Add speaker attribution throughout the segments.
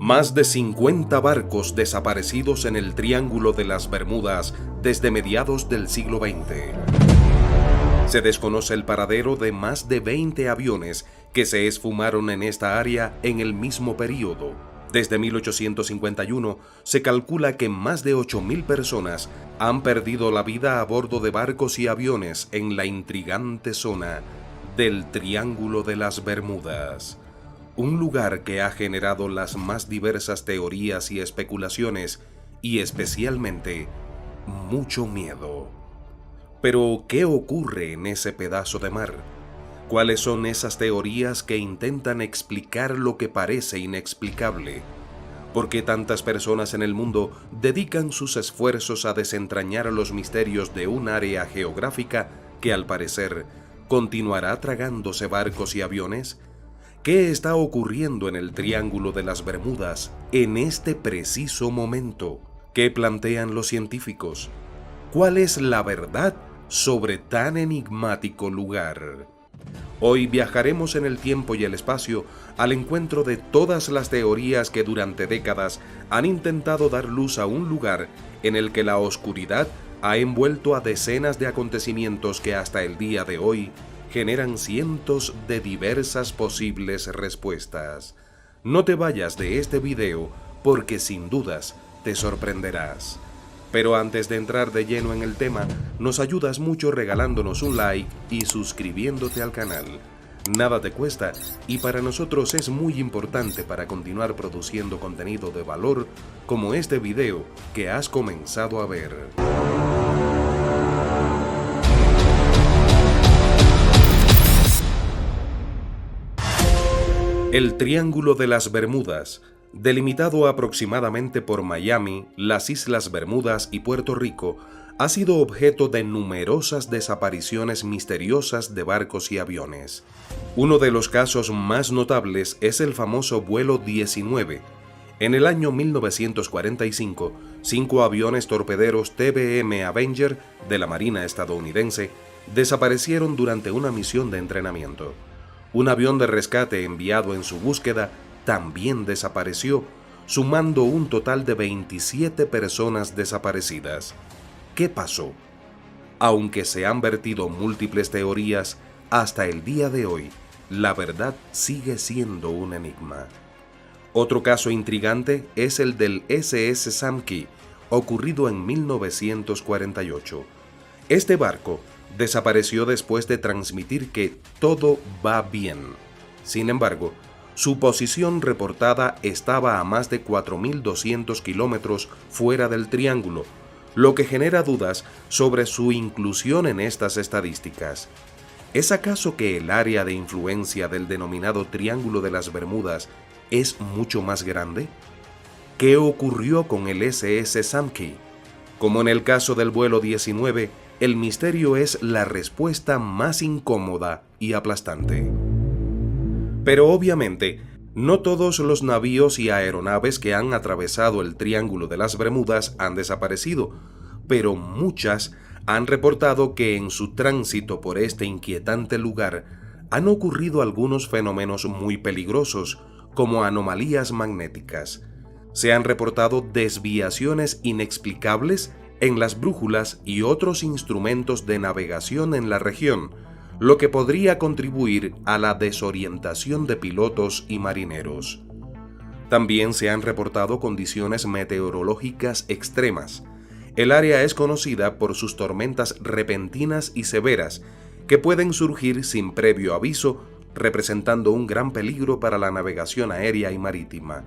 Speaker 1: Más de 50 barcos desaparecidos en el Triángulo de las Bermudas desde mediados del siglo XX. Se desconoce el paradero de más de 20 aviones que se esfumaron en esta área en el mismo periodo. Desde 1851 se calcula que más de 8.000 personas han perdido la vida a bordo de barcos y aviones en la intrigante zona del Triángulo de las Bermudas. Un lugar que ha generado las más diversas teorías y especulaciones y especialmente mucho miedo. Pero, ¿qué ocurre en ese pedazo de mar? ¿Cuáles son esas teorías que intentan explicar lo que parece inexplicable? ¿Por qué tantas personas en el mundo dedican sus esfuerzos a desentrañar los misterios de un área geográfica que al parecer continuará tragándose barcos y aviones? ¿Qué está ocurriendo en el Triángulo de las Bermudas en este preciso momento? ¿Qué plantean los científicos? ¿Cuál es la verdad sobre tan enigmático lugar? Hoy viajaremos en el tiempo y el espacio al encuentro de todas las teorías que durante décadas han intentado dar luz a un lugar en el que la oscuridad ha envuelto a decenas de acontecimientos que hasta el día de hoy generan cientos de diversas posibles respuestas. No te vayas de este video porque sin dudas te sorprenderás. Pero antes de entrar de lleno en el tema, nos ayudas mucho regalándonos un like y suscribiéndote al canal. Nada te cuesta y para nosotros es muy importante para continuar produciendo contenido de valor como este video que has comenzado a ver. El Triángulo de las Bermudas, delimitado aproximadamente por Miami, las Islas Bermudas y Puerto Rico, ha sido objeto de numerosas desapariciones misteriosas de barcos y aviones. Uno de los casos más notables es el famoso vuelo 19. En el año 1945, 5 aviones torpederos TBM Avenger de la Marina estadounidense desaparecieron durante una misión de entrenamiento. Un avión de rescate enviado en su búsqueda también desapareció, sumando un total de 27 personas desaparecidas. ¿Qué pasó? Aunque se han vertido múltiples teorías, hasta el día de hoy, la verdad sigue siendo un enigma. Otro caso intrigante es el del SS Sam-Key, ocurrido en 1948. Este barco desapareció después de transmitir que todo va bien. Sin embargo, su posición reportada estaba a más de 4.200 kilómetros fuera del triángulo, lo que genera dudas sobre su inclusión en estas estadísticas. ¿Es acaso que el área de influencia del denominado Triángulo de las Bermudas es mucho más grande? ¿Qué ocurrió con el SS Sam-Key? Como en el caso del vuelo 19, el misterio es la respuesta más incómoda y aplastante. Pero obviamente, no todos los navíos y aeronaves que han atravesado el Triángulo de las Bermudas han desaparecido, pero muchas han reportado que en su tránsito por este inquietante lugar han ocurrido algunos fenómenos muy peligrosos, como anomalías magnéticas. Se han reportado desviaciones inexplicables en las brújulas y otros instrumentos de navegación en la región, lo que podría contribuir a la desorientación de pilotos y marineros. También se han reportado condiciones meteorológicas extremas. El área es conocida por sus tormentas repentinas y severas, que pueden surgir sin previo aviso, representando un gran peligro para la navegación aérea y marítima.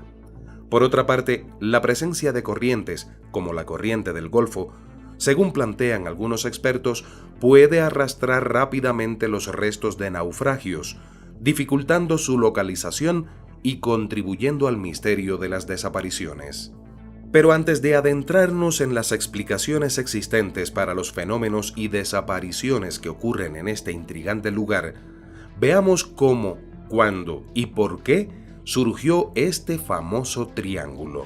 Speaker 1: Por otra parte, la presencia de corrientes, como la corriente del Golfo, según plantean algunos expertos, puede arrastrar rápidamente los restos de naufragios, dificultando su localización y contribuyendo al misterio de las desapariciones. Pero antes de adentrarnos en las explicaciones existentes para los fenómenos y desapariciones que ocurren en este intrigante lugar, veamos cómo, cuándo y por qué surgió este famoso triángulo.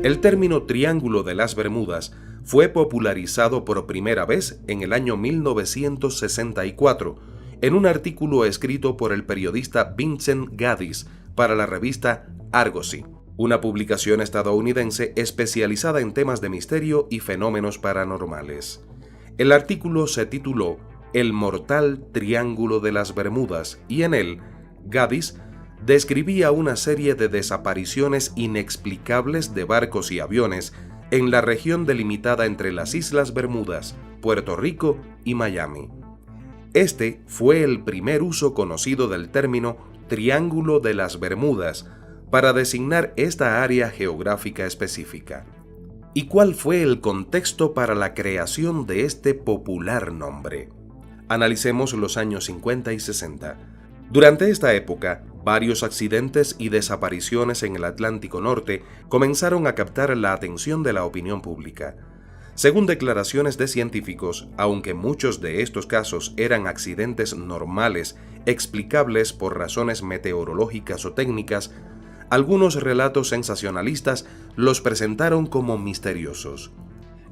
Speaker 1: El término Triángulo de las Bermudas fue popularizado por primera vez en el año 1964 en un artículo escrito por el periodista Vincent Gaddis para la revista Argosy, una publicación estadounidense especializada en temas de misterio y fenómenos paranormales. El artículo se tituló El mortal Triángulo de las Bermudas y en él, Gaddis describía una serie de desapariciones inexplicables de barcos y aviones en la región delimitada entre las Islas Bermudas, Puerto Rico y Miami. Este fue el primer uso conocido del término Triángulo de las Bermudas para designar esta área geográfica específica. ¿Y cuál fue el contexto para la creación de este popular nombre? Analicemos los años 50 y 60. Durante esta época, varios accidentes y desapariciones en el Atlántico Norte comenzaron a captar la atención de la opinión pública. Según declaraciones de científicos, aunque muchos de estos casos eran accidentes normales, explicables por razones meteorológicas o técnicas, algunos relatos sensacionalistas los presentaron como misteriosos.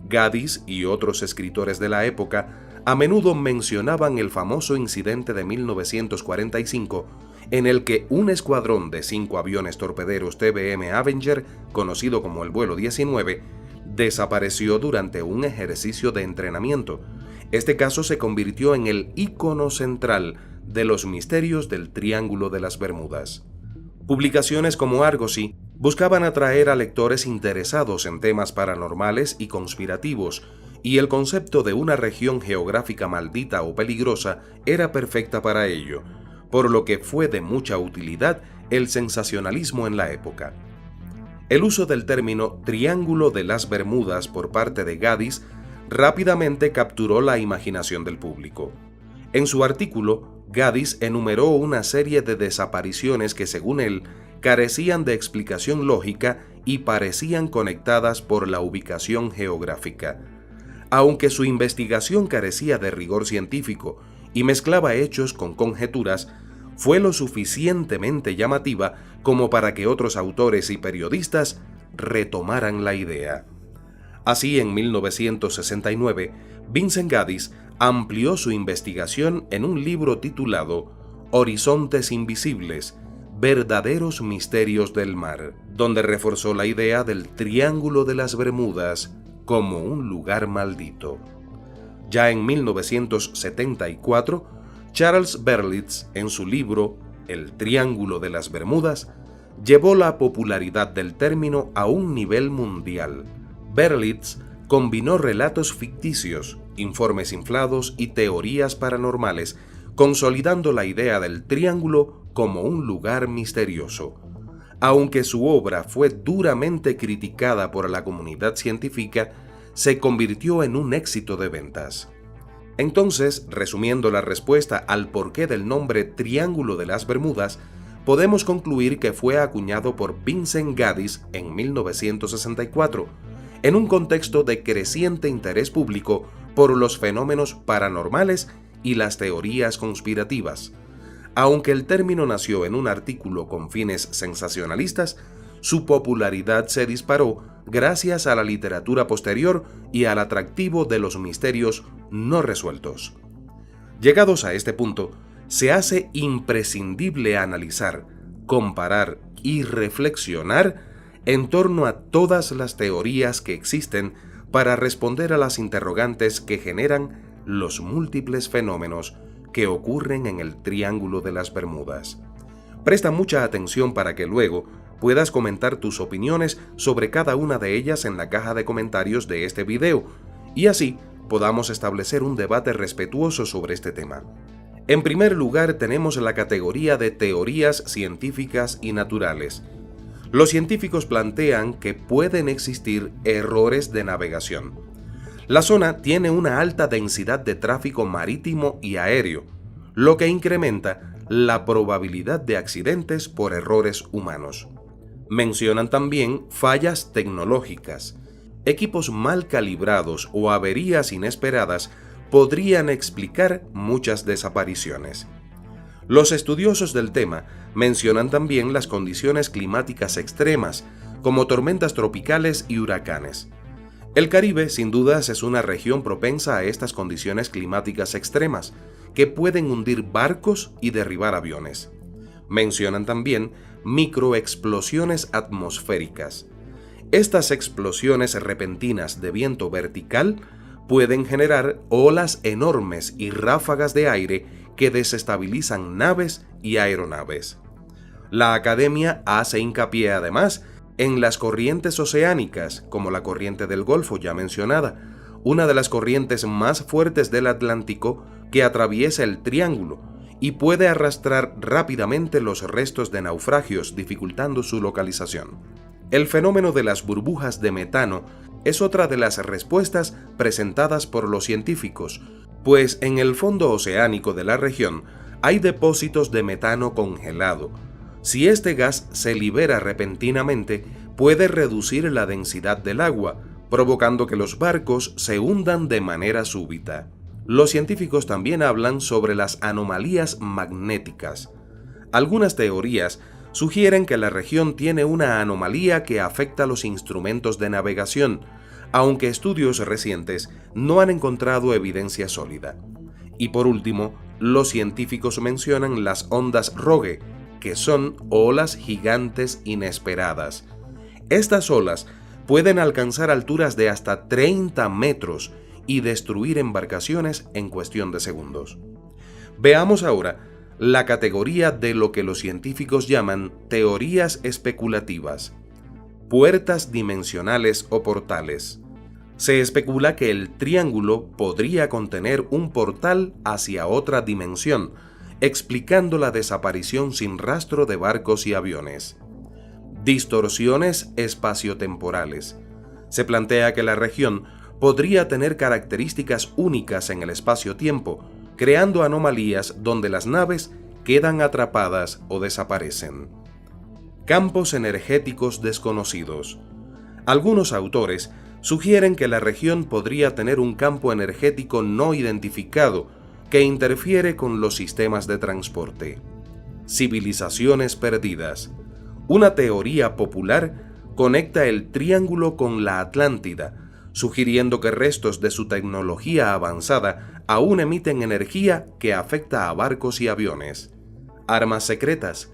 Speaker 1: Gaddis y otros escritores de la época a menudo mencionaban el famoso incidente de 1945 en el que un escuadrón de 5 aviones torpederos TBM Avenger, conocido como el vuelo 19, desapareció durante un ejercicio de entrenamiento. Este caso se convirtió en el ícono central de los misterios del Triángulo de las Bermudas. Publicaciones como Argosy buscaban atraer a lectores interesados en temas paranormales y conspirativos, y el concepto de una región geográfica maldita o peligrosa era perfecta para ello, por lo que fue de mucha utilidad el sensacionalismo en la época. El uso del término Triángulo de las Bermudas por parte de Gaddis rápidamente capturó la imaginación del público. En su artículo, Gaddis enumeró una serie de desapariciones que, según él, carecían de explicación lógica y parecían conectadas por la ubicación geográfica. Aunque su investigación carecía de rigor científico y mezclaba hechos con conjeturas, fue lo suficientemente llamativa como para que otros autores y periodistas retomaran la idea. Así, en 1969, Vincent Gaddis amplió su investigación en un libro titulado Horizontes Invisibles, Verdaderos Misterios del Mar, donde reforzó la idea del Triángulo de las Bermudas como un lugar maldito. Ya en 1974, Charles Berlitz, en su libro El Triángulo de las Bermudas, llevó la popularidad del término a un nivel mundial. Berlitz combinó relatos ficticios, informes inflados y teorías paranormales, consolidando la idea del triángulo como un lugar misterioso. Aunque su obra fue duramente criticada por la comunidad científica, se convirtió en un éxito de ventas. Entonces, resumiendo la respuesta al porqué del nombre Triángulo de las Bermudas, podemos concluir que fue acuñado por Vincent Gaddis en 1964, en un contexto de creciente interés público por los fenómenos paranormales y las teorías conspirativas. Aunque el término nació en un artículo con fines sensacionalistas, su popularidad se disparó gracias a la literatura posterior y al atractivo de los misterios no resueltos. Llegados a este punto, se hace imprescindible analizar, comparar y reflexionar en torno a todas las teorías que existen para responder a las interrogantes que generan los múltiples fenómenos que ocurren en el Triángulo de las Bermudas. Presta mucha atención para que luego puedas comentar tus opiniones sobre cada una de ellas en la caja de comentarios de este video y así podamos establecer un debate respetuoso sobre este tema. En primer lugar, tenemos la categoría de teorías científicas y naturales. Los científicos plantean que pueden existir errores de navegación. La zona tiene una alta densidad de tráfico marítimo y aéreo, lo que incrementa la probabilidad de accidentes por errores humanos. Mencionan también fallas tecnológicas. Equipos mal calibrados o averías inesperadas podrían explicar muchas desapariciones. Los estudiosos del tema mencionan también las condiciones climáticas extremas, como tormentas tropicales y huracanes. El Caribe, sin dudas, es una región propensa a estas condiciones climáticas extremas, que pueden hundir barcos y derribar aviones. Mencionan también microexplosiones atmosféricas. Estas explosiones repentinas de viento vertical pueden generar olas enormes y ráfagas de aire que desestabilizan naves y aeronaves. La academia hace hincapié además en las corrientes oceánicas, como la corriente del Golfo ya mencionada, una de las corrientes más fuertes del Atlántico que atraviesa el Triángulo y puede arrastrar rápidamente los restos de naufragios, dificultando su localización. El fenómeno de las burbujas de metano es otra de las respuestas presentadas por los científicos, pues en el fondo oceánico de la región hay depósitos de metano congelado. Si este gas se libera repentinamente, puede reducir la densidad del agua, provocando que los barcos se hundan de manera súbita. Los científicos también hablan sobre las anomalías magnéticas. Algunas teorías sugieren que la región tiene una anomalía que afecta los instrumentos de navegación, aunque estudios recientes no han encontrado evidencia sólida. Y por último, los científicos mencionan las ondas Rogue, que son olas gigantes inesperadas. Estas olas pueden alcanzar alturas de hasta 30 metros y destruir embarcaciones en cuestión de segundos. Veamos ahora la categoría de lo que los científicos llaman teorías especulativas. Puertas dimensionales o portales. Se especula que el triángulo podría contener un portal hacia otra dimensión, explicando la desaparición sin rastro de barcos y aviones. Distorsiones espaciotemporales. Se plantea que la región podría tener características únicas en el espacio-tiempo, creando anomalías donde las naves quedan atrapadas o desaparecen. Campos energéticos desconocidos. Algunos autores sugieren que la región podría tener un campo energético no identificado que interfiere con los sistemas de transporte. Civilizaciones perdidas. Una teoría popular conecta el Triángulo con la Atlántida, sugiriendo que restos de su tecnología avanzada aún emiten energía que afecta a barcos y aviones. Armas secretas.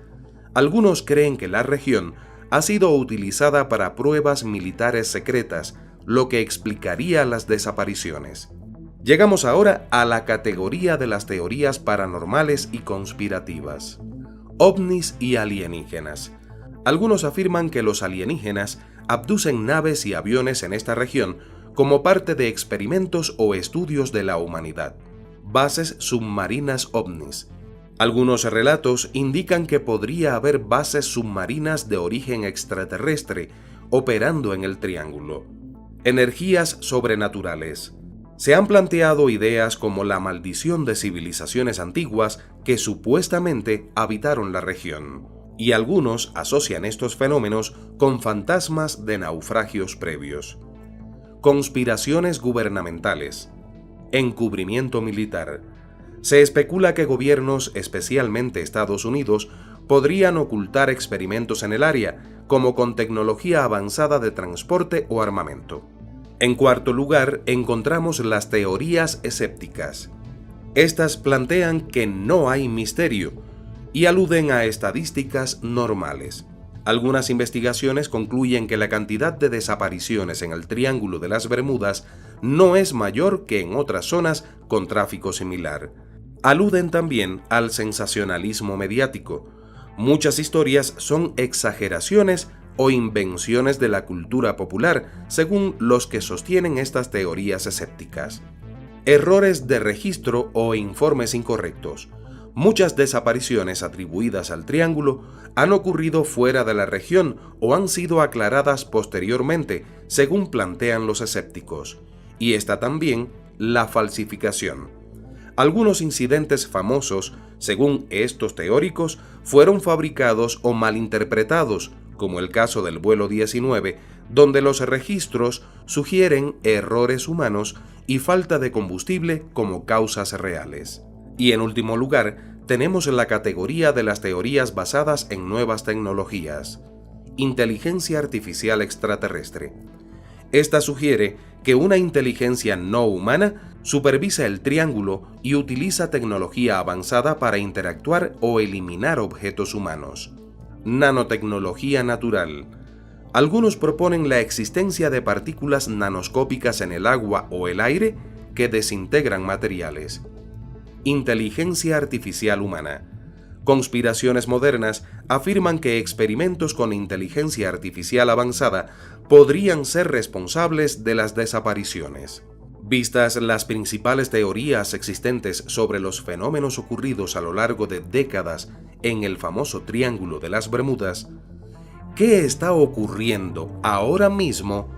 Speaker 1: Algunos creen que la región ha sido utilizada para pruebas militares secretas, lo que explicaría las desapariciones. Llegamos ahora a la categoría de las teorías paranormales y conspirativas. OVNIs y alienígenas. Algunos afirman que los alienígenas abducen naves y aviones en esta región como parte de experimentos o estudios de la humanidad. Bases submarinas OVNIs. Algunos relatos indican que podría haber bases submarinas de origen extraterrestre operando en el Triángulo. Energías sobrenaturales. Se han planteado ideas como la maldición de civilizaciones antiguas que supuestamente habitaron la región, y algunos asocian estos fenómenos con fantasmas de naufragios previos. Conspiraciones gubernamentales. Encubrimiento militar. Se especula que gobiernos, especialmente Estados Unidos, podrían ocultar experimentos en el área, como con tecnología avanzada de transporte o armamento. En cuarto lugar, encontramos las teorías escépticas. Estas plantean que no hay misterio y aluden a estadísticas normales. Algunas investigaciones concluyen que la cantidad de desapariciones en el Triángulo de las Bermudas no es mayor que en otras zonas con tráfico similar. Aluden también al sensacionalismo mediático. Muchas historias son exageraciones o invenciones de la cultura popular, según los que sostienen estas teorías escépticas. Errores de registro o informes incorrectos. Muchas desapariciones atribuidas al Triángulo han ocurrido fuera de la región o han sido aclaradas posteriormente, según plantean los escépticos. Y está también la falsificación. Algunos incidentes famosos, según estos teóricos, fueron fabricados o malinterpretados, como el caso del vuelo 19, donde los registros sugieren errores humanos y falta de combustible como causas reales. Y en último lugar, tenemos la categoría de las teorías basadas en nuevas tecnologías. Inteligencia artificial extraterrestre. Esta sugiere que una inteligencia no humana supervisa el Triángulo y utiliza tecnología avanzada para interactuar o eliminar objetos humanos. Nanotecnología natural. Algunos proponen la existencia de partículas nanoscópicas en el agua o el aire que desintegran materiales. Inteligencia artificial humana. Conspiraciones modernas afirman que experimentos con inteligencia artificial avanzada podrían ser responsables de las desapariciones. Vistas las principales teorías existentes sobre los fenómenos ocurridos a lo largo de décadas en el famoso Triángulo de las Bermudas, ¿qué está ocurriendo ahora mismo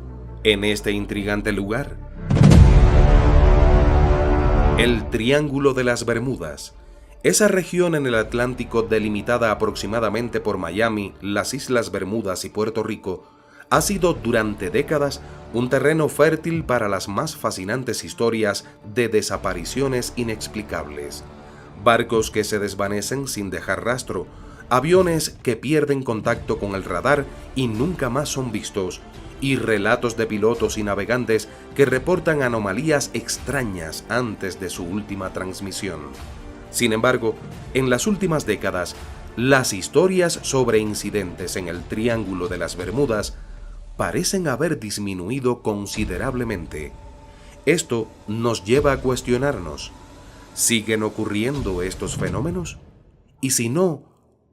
Speaker 1: en este intrigante lugar? El Triángulo de las Bermudas, esa región en el Atlántico delimitada aproximadamente por Miami, las Islas Bermudas y Puerto Rico, ha sido durante décadas un terreno fértil para las más fascinantes historias de desapariciones inexplicables. Barcos que se desvanecen sin dejar rastro, aviones que pierden contacto con el radar y nunca más son vistos, y relatos de pilotos y navegantes que reportan anomalías extrañas antes de su última transmisión. Sin embargo, en las últimas décadas, las historias sobre incidentes en el Triángulo de las Bermudas parecen haber disminuido considerablemente. Esto nos lleva a cuestionarnos: ¿siguen ocurriendo estos fenómenos? Y si no,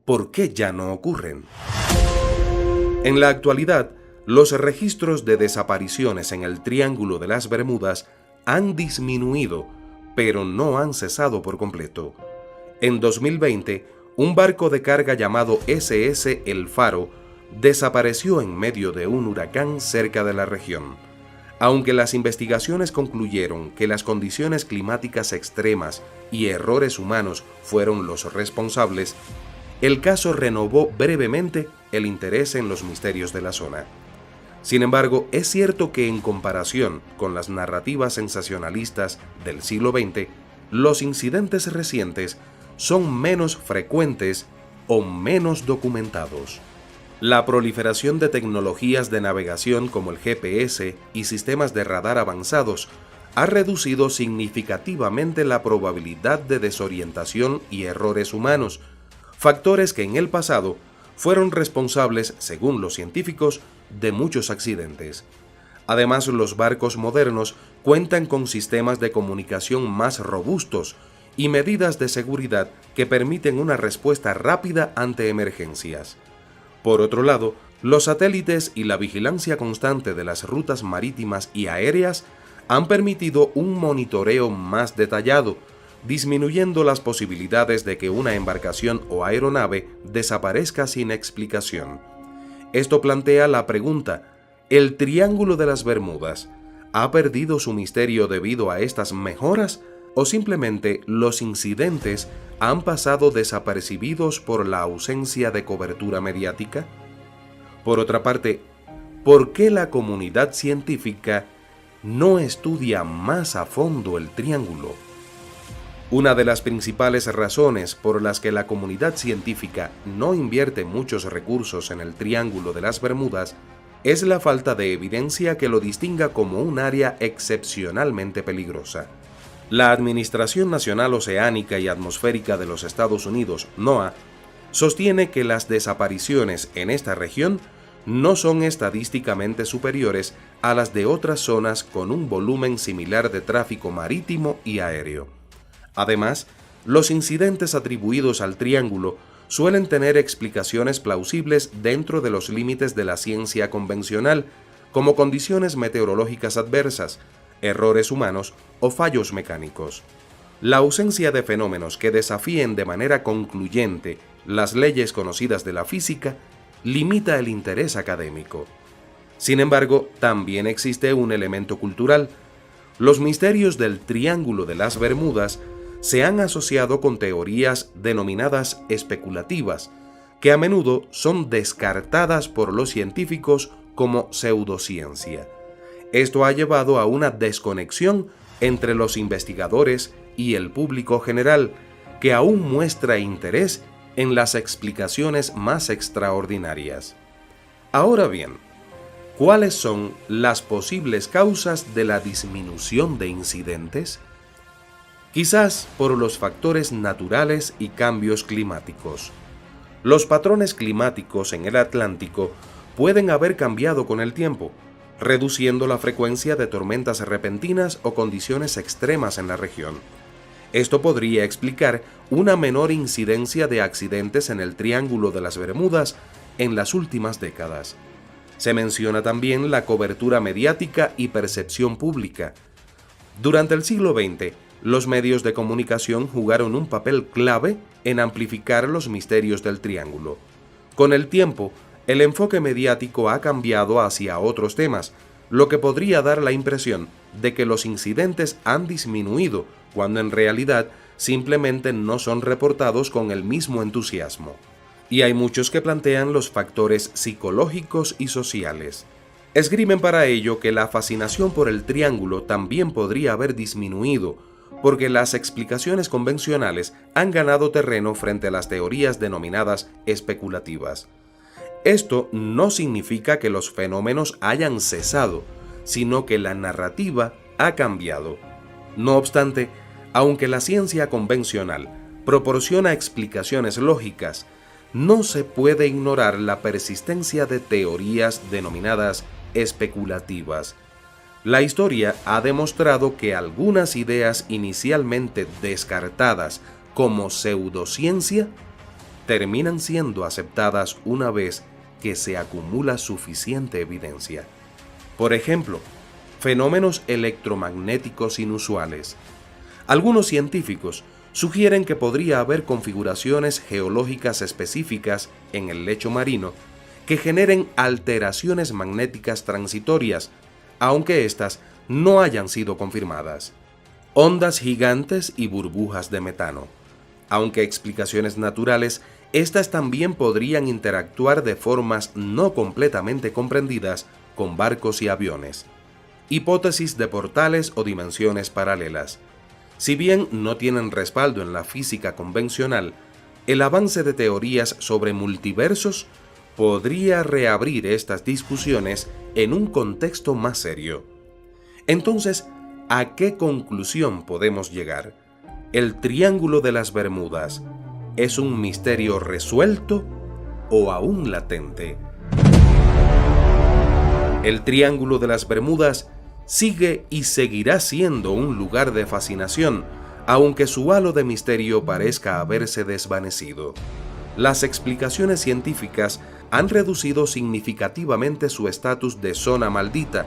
Speaker 1: ¿por qué ya no ocurren? En la actualidad, los registros de desapariciones en el Triángulo de las Bermudas han disminuido, pero no han cesado por completo. En 2020, un barco de carga llamado SS El Faro desapareció en medio de un huracán cerca de la región. Aunque las investigaciones concluyeron que las condiciones climáticas extremas y errores humanos fueron los responsables, el caso renovó brevemente el interés en los misterios de la zona. Sin embargo, es cierto que en comparación con las narrativas sensacionalistas del siglo XX, los incidentes recientes son menos frecuentes o menos documentados. La proliferación de tecnologías de navegación como el GPS y sistemas de radar avanzados ha reducido significativamente la probabilidad de desorientación y errores humanos, factores que en el pasado fueron responsables, según los científicos, de muchos accidentes. Además, los barcos modernos cuentan con sistemas de comunicación más robustos y medidas de seguridad que permiten una respuesta rápida ante emergencias. Por otro lado, los satélites y la vigilancia constante de las rutas marítimas y aéreas han permitido un monitoreo más detallado, disminuyendo las posibilidades de que una embarcación o aeronave desaparezca sin explicación. Esto plantea la pregunta: ¿el Triángulo de las Bermudas ha perdido su misterio debido a estas mejoras o simplemente los incidentes han pasado desapercibidos por la ausencia de cobertura mediática? Por otra parte, ¿por qué la comunidad científica no estudia más a fondo el Triángulo? Una de las principales razones por las que la comunidad científica no invierte muchos recursos en el Triángulo de las Bermudas es la falta de evidencia que lo distinga como un área excepcionalmente peligrosa. La Administración Nacional Oceánica y Atmosférica de los Estados Unidos, NOAA, sostiene que las desapariciones en esta región no son estadísticamente superiores a las de otras zonas con un volumen similar de tráfico marítimo y aéreo. Además, los incidentes atribuidos al Triángulo suelen tener explicaciones plausibles dentro de los límites de la ciencia convencional, como condiciones meteorológicas adversas, errores humanos o fallos mecánicos. La ausencia de fenómenos que desafíen de manera concluyente las leyes conocidas de la física limita el interés académico. Sin embargo, también existe un elemento cultural. Los misterios del Triángulo de las Bermudas se han asociado con teorías denominadas especulativas, que a menudo son descartadas por los científicos como pseudociencia. Esto ha llevado a una desconexión entre los investigadores y el público general, que aún muestra interés en las explicaciones más extraordinarias. Ahora bien, ¿cuáles son las posibles causas de la disminución de incidentes? Quizás por los factores naturales y cambios climáticos. los patrones climáticos en el Atlántico pueden haber cambiado con el tiempo, reduciendo la frecuencia de tormentas repentinas o condiciones extremas en la región. Esto podría explicar una menor incidencia de accidentes en el Triángulo de las Bermudas en las últimas décadas. Se menciona también la cobertura mediática y percepción pública. Durante el siglo XX, los medios de comunicación jugaron un papel clave en amplificar los misterios del Triángulo. Con el tiempo, el enfoque mediático ha cambiado hacia otros temas, lo que podría dar la impresión de que los incidentes han disminuido, cuando en realidad simplemente no son reportados con el mismo entusiasmo. Y hay muchos que plantean los factores psicológicos y sociales. Esgrimen para ello que la fascinación por el Triángulo también podría haber disminuido, porque las explicaciones convencionales han ganado terreno frente a las teorías denominadas especulativas. Esto no significa que los fenómenos hayan cesado, sino que la narrativa ha cambiado. No obstante, aunque la ciencia convencional proporciona explicaciones lógicas, no se puede ignorar la persistencia de teorías denominadas especulativas. La historia ha demostrado que algunas ideas inicialmente descartadas como pseudociencia terminan siendo aceptadas una vez que se acumula suficiente evidencia. Por ejemplo, fenómenos electromagnéticos inusuales. Algunos científicos sugieren que podría haber configuraciones geológicas específicas en el lecho marino que generen alteraciones magnéticas transitorias, aunque éstas no hayan sido confirmadas. Ondas gigantes y burbujas de metano. Aunque explicaciones naturales, estas también podrían interactuar de formas no completamente comprendidas con barcos y aviones. Hipótesis de portales o dimensiones paralelas. Si bien no tienen respaldo en la física convencional, el avance de teorías sobre multiversos podría reabrir estas discusiones en un contexto más serio. Entonces, ¿a qué conclusión podemos llegar? ¿El Triángulo de las Bermudas es un misterio resuelto o aún latente? El Triángulo de las Bermudas sigue y seguirá siendo un lugar de fascinación, aunque su halo de misterio parezca haberse desvanecido. Las explicaciones científicas han reducido significativamente su estatus de zona maldita,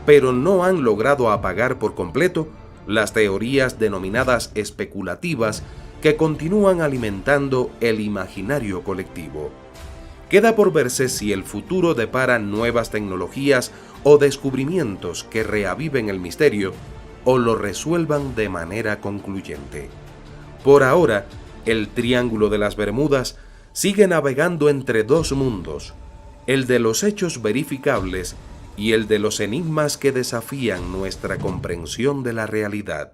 Speaker 1: pero no han logrado apagar por completo las teorías denominadas especulativas que continúan alimentando el imaginario colectivo. Queda por verse si el futuro depara nuevas tecnologías o descubrimientos que reaviven el misterio o lo resuelvan de manera concluyente. Por ahora, el Triángulo de las Bermudas sigue navegando entre dos mundos, el de los hechos verificables y el de los enigmas que desafían nuestra comprensión de la realidad.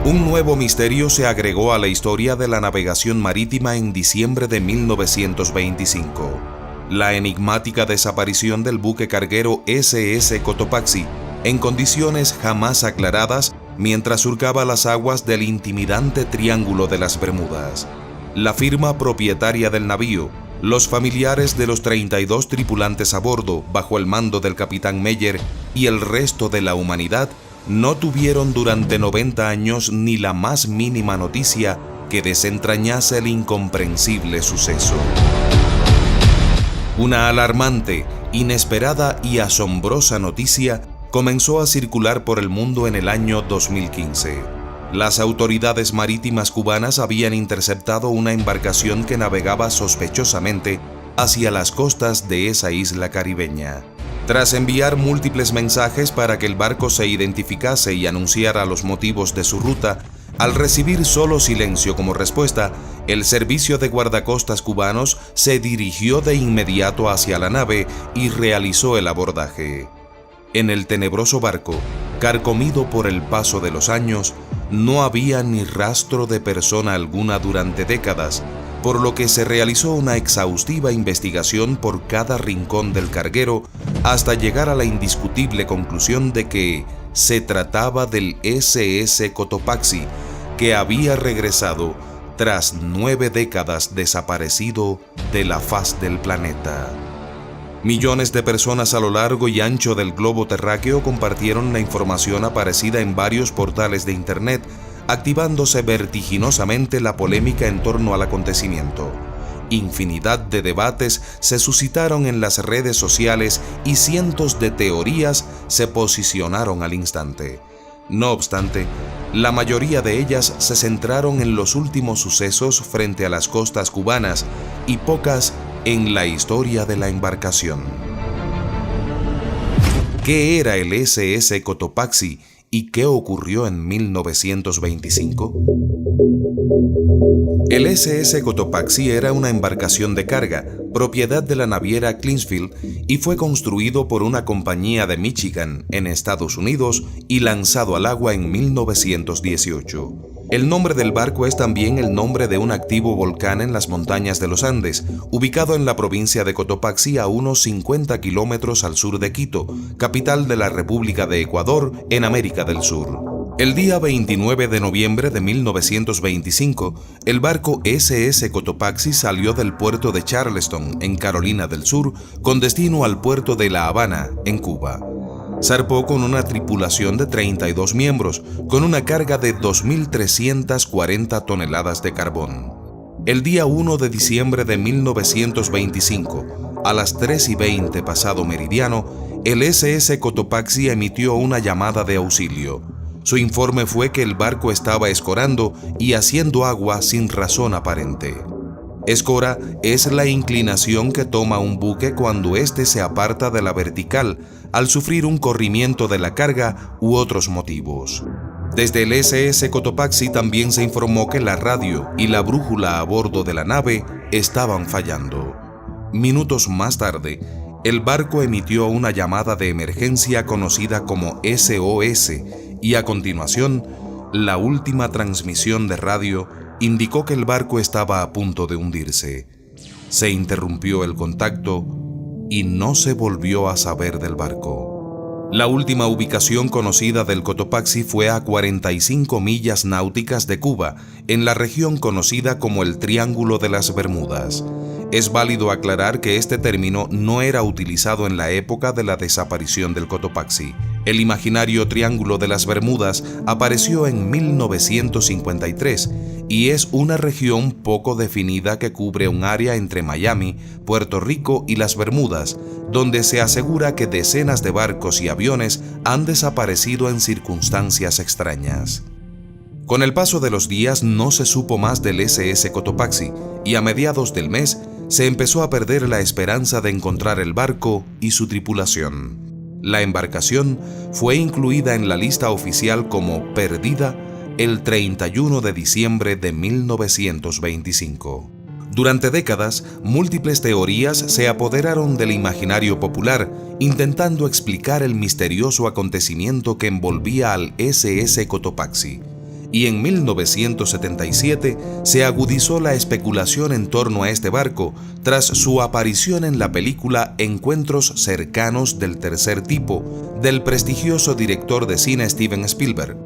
Speaker 1: Un nuevo misterio se agregó a la historia de la navegación marítima en diciembre de 1925. La enigmática desaparición del buque carguero SS Cotopaxi, en condiciones jamás aclaradas mientras surcaba las aguas del intimidante Triángulo de las Bermudas. La firma propietaria del navío, los familiares de los 32 tripulantes a bordo bajo el mando del capitán Meyer y el resto de la humanidad no tuvieron durante 90 años ni la más mínima noticia que desentrañase el incomprensible suceso. Una alarmante, inesperada y asombrosa noticia comenzó a circular por el mundo en el año 2015. Las autoridades marítimas cubanas habían interceptado una embarcación que navegaba sospechosamente hacia las costas de esa isla caribeña. Tras enviar múltiples mensajes para que el barco se identificase y anunciara los motivos de su ruta, al recibir solo silencio como respuesta, el servicio de guardacostas cubanos se dirigió de inmediato hacia la nave y realizó el abordaje. En el tenebroso barco, carcomido por el paso de los años, no había ni rastro de persona alguna durante décadas, por lo que se realizó una exhaustiva investigación por cada rincón del carguero hasta llegar a la indiscutible conclusión de que se trataba del SS Cotopaxi, que había regresado tras 9 décadas desaparecido de la faz del planeta. Millones de personas a lo largo y ancho del globo terráqueo compartieron la información aparecida en varios portales de Internet, activándose vertiginosamente la polémica en torno al acontecimiento. Infinidad de debates se suscitaron en las redes sociales y cientos de teorías se posicionaron al instante. No obstante, la mayoría de ellas se centraron en los últimos sucesos frente a las costas cubanas y pocas en la historia de la embarcación. ¿Qué era el SS Cotopaxi y qué ocurrió en 1925? El SS Cotopaxi era una embarcación de carga, propiedad de la naviera Cleansfield, y fue construido por una compañía de Michigan, en Estados Unidos, y lanzado al agua en 1918. El nombre del barco es también el nombre de un activo volcán en las montañas de los Andes, ubicado en la provincia de Cotopaxi a unos 50 kilómetros al sur de Quito, capital de la República de Ecuador, en América del Sur. El día 29 de noviembre de 1925, el barco SS Cotopaxi salió del puerto de Charleston, en Carolina del Sur, con destino al puerto de La Habana, en Cuba. Zarpó con una tripulación de 32 miembros, con una carga de 2.340 toneladas de carbón. El día 1 de diciembre de 1925, a las 3:20 pasado meridiano, el SS Cotopaxi emitió una llamada de auxilio. Su informe fue que el barco estaba escorando y haciendo agua sin razón aparente. Escora es la inclinación que toma un buque cuando éste se aparta de la vertical al sufrir un corrimiento de la carga u otros motivos. Desde el SS Cotopaxi también se informó que la radio y la brújula a bordo de la nave estaban fallando. Minutos más tarde, el barco emitió una llamada de emergencia conocida como SOS y a continuación, la última transmisión de radio indicó que el barco estaba a punto de hundirse. Se interrumpió el contacto y no se volvió a saber del barco. La última ubicación conocida del Cotopaxi fue a 45 millas náuticas de Cuba, en la región conocida como el Triángulo de las Bermudas. Es válido aclarar que este término no era utilizado en la época de la desaparición del Cotopaxi. El imaginario Triángulo de las Bermudas apareció en 1953 y es una región poco definida que cubre un área entre Miami, Puerto Rico y las Bermudas, donde se asegura que decenas de barcos y aviones han desaparecido en circunstancias extrañas. Con el paso de los días no se supo más del SS Cotopaxi y a mediados del mes se empezó a perder la esperanza de encontrar el barco y su tripulación. La embarcación fue incluida en la lista oficial como perdida el 31 de diciembre de 1925. Durante décadas, múltiples teorías se apoderaron del imaginario popular, intentando explicar el misterioso acontecimiento que envolvía al SS Cotopaxi. Y en 1977 se agudizó la especulación en torno a este barco tras su aparición en la película Encuentros cercanos del tercer tipo, del prestigioso director de cine Steven Spielberg.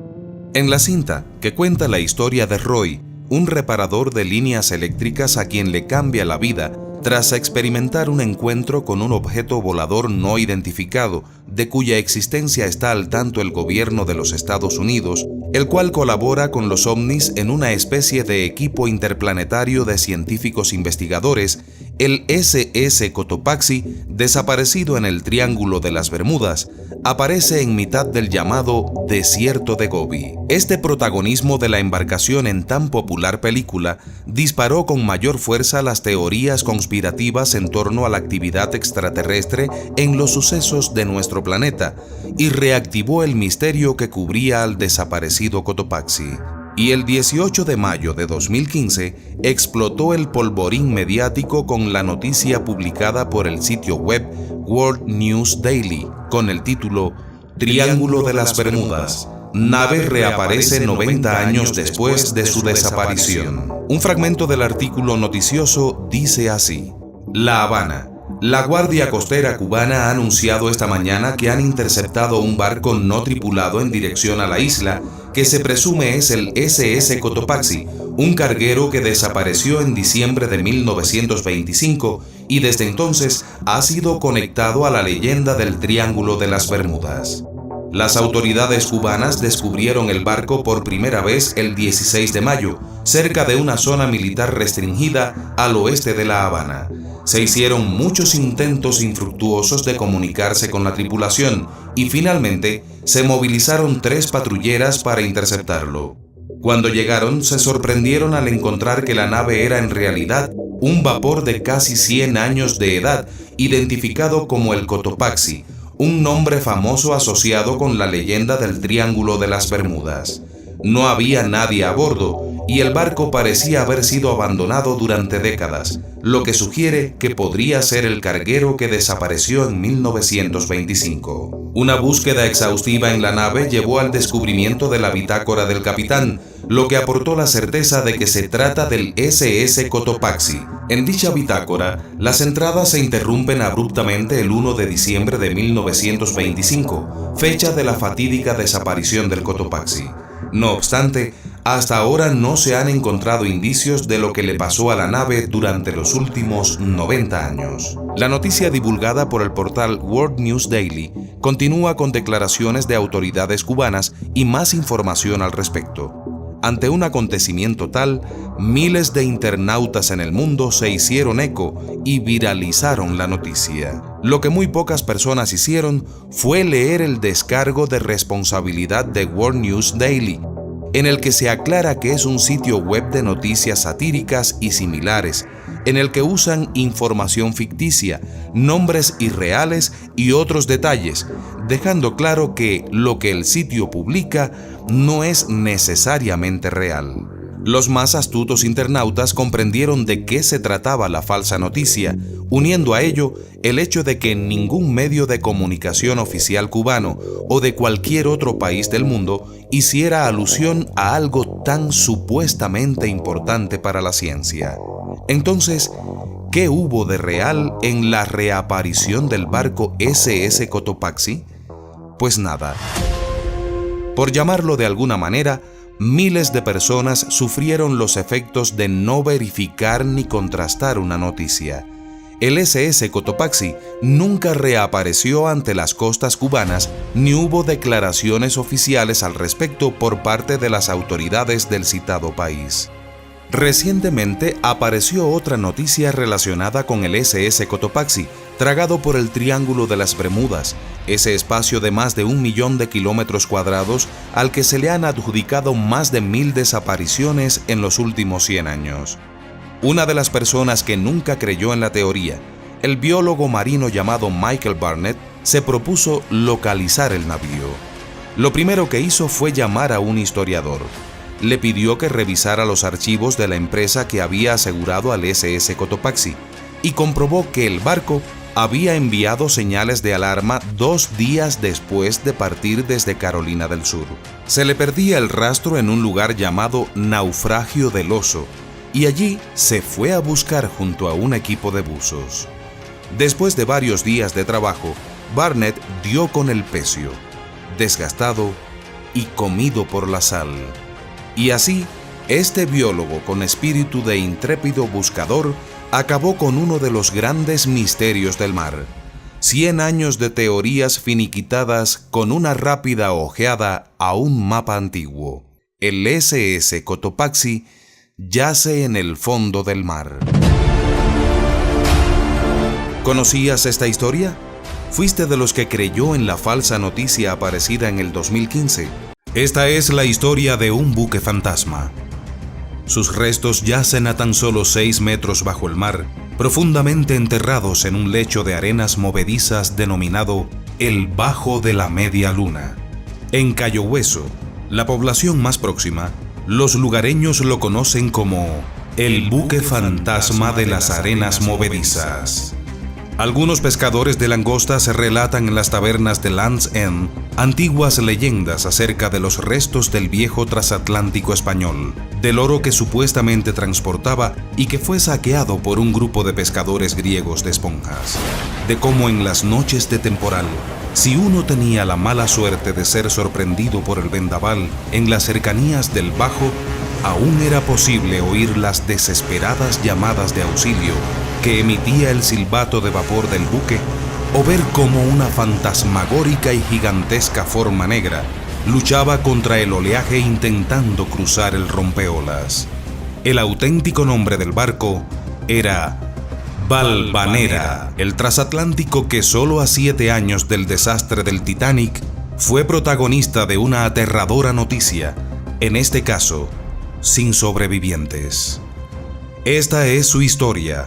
Speaker 1: En la cinta, que cuenta la historia de Roy, un reparador de líneas eléctricas a quien le cambia la vida tras experimentar un encuentro con un objeto volador no identificado, de cuya existencia está al tanto el gobierno de los Estados Unidos, el cual colabora con los ovnis en una especie de equipo interplanetario de científicos investigadores, el SS Cotopaxi, desaparecido en el Triángulo de las Bermudas, aparece en mitad del llamado Desierto de Gobi. Este protagonismo de la embarcación en tan popular película disparó con mayor fuerza las teorías conspirativas en torno a la actividad extraterrestre en los sucesos de nuestro planeta y reactivó el misterio que cubría al desaparecido Cotopaxi. Y el 18 de mayo de 2015 explotó el polvorín mediático con la noticia publicada por el sitio web World News Daily con el título Triángulo de las Bermudas. Nave reaparece 90 años después de su desaparición. Un fragmento del artículo noticioso dice así: La Habana. La Guardia Costera cubana ha anunciado esta mañana que han interceptado un barco no tripulado en dirección a la isla, que se presume es el SS Cotopaxi, un carguero que desapareció en diciembre de 1925 y desde entonces ha sido conectado a la leyenda del Triángulo de las Bermudas. Las autoridades cubanas descubrieron el barco por primera vez el 16 de mayo, cerca de una zona militar restringida al oeste de La Habana. Se hicieron muchos intentos infructuosos de comunicarse con la tripulación y finalmente se movilizaron 3 patrulleras para interceptarlo. Cuando llegaron, se sorprendieron al encontrar que la nave era en realidad un vapor de casi 100 años de edad, identificado como el Cotopaxi, un nombre famoso asociado con la leyenda del Triángulo de las Bermudas. No había nadie a bordo y el barco parecía haber sido abandonado durante décadas, lo que sugiere que podría ser el carguero que desapareció en 1925. Una búsqueda exhaustiva en la nave llevó al descubrimiento de la bitácora del capitán, lo que aportó la certeza de que se trata del SS Cotopaxi. En dicha bitácora, las entradas se interrumpen abruptamente el 1 de diciembre de 1925, fecha de la fatídica desaparición del Cotopaxi. No obstante, hasta ahora no se han encontrado indicios de lo que le pasó a la nave durante los últimos 90 años. La noticia divulgada por el portal World News Daily continúa con declaraciones de autoridades cubanas y más información al respecto. Ante un acontecimiento tal, miles de internautas en el mundo se hicieron eco y viralizaron la noticia. Lo que muy pocas personas hicieron fue leer el descargo de responsabilidad de World News Daily, en el que se aclara que es un sitio web de noticias satíricas y similares, en el que usan información ficticia, nombres irreales y otros detalles, dejando claro que lo que el sitio publica no es necesariamente real. Los más astutos internautas comprendieron de qué se trataba la falsa noticia, uniendo a ello el hecho de que ningún medio de comunicación oficial cubano o de cualquier otro país del mundo hiciera alusión a algo tan supuestamente importante para la ciencia. Entonces, ¿qué hubo de real en la reaparición del barco SS Cotopaxi? Pues nada. Por llamarlo de alguna manera, miles de personas sufrieron los efectos de no verificar ni contrastar una noticia. El SS Cotopaxi nunca reapareció ante las costas cubanas ni hubo declaraciones oficiales al respecto por parte de las autoridades del citado país. Recientemente apareció otra noticia relacionada con el SS Cotopaxi, tragado por el Triángulo de las Bermudas, ese espacio de más de 1 millón de kilómetros cuadrados al que se le han adjudicado más de 1000 desapariciones en los últimos 100 años. Una de las personas que nunca creyó en la teoría, el biólogo marino llamado Michael Barnett, se propuso localizar el navío. Lo primero que hizo fue llamar a un historiador. Le pidió que revisara los archivos de la empresa que había asegurado al SS Cotopaxi y comprobó que el barco había enviado señales de alarma 2 días después de partir desde Carolina del Sur. Se le perdía el rastro en un lugar llamado Naufragio del Oso y allí se fue a buscar junto a un equipo de buzos. Después de varios días de trabajo, Barnett dio con el pecio, desgastado y comido por la sal. Y así, este biólogo con espíritu de intrépido buscador acabó con uno de los grandes misterios del mar. 100 años de teorías finiquitadas con una rápida ojeada a un mapa antiguo. El SS Cotopaxi yace en el fondo del mar. ¿Conocías esta historia? ¿Fuiste de los que creyó en la falsa noticia aparecida en el 2015? Esta es la historia de un buque fantasma. Sus restos yacen a tan solo 6 metros bajo el mar, profundamente enterrados en un lecho de arenas movedizas denominado el Bajo de la Media Luna. En Cayo Hueso, la población más próxima, los lugareños lo conocen como el buque fantasma de las arenas movedizas. Algunos pescadores de langostas relatan en las tabernas de Land's End antiguas leyendas acerca de los restos del viejo transatlántico español, del oro que supuestamente transportaba y que fue saqueado por un grupo de pescadores griegos de esponjas, de cómo en las noches de temporal, si uno tenía la mala suerte de ser sorprendido por el vendaval en las cercanías del Bajo, aún era posible oír las desesperadas llamadas de auxilio que emitía el silbato de vapor del buque, o ver cómo una fantasmagórica y gigantesca forma negra luchaba contra el oleaje intentando cruzar el rompeolas. El auténtico nombre del barco era Valvanera, el transatlántico que solo a 7 años del desastre del Titanic fue protagonista de una aterradora noticia, en este caso, sin sobrevivientes. Esta es su historia,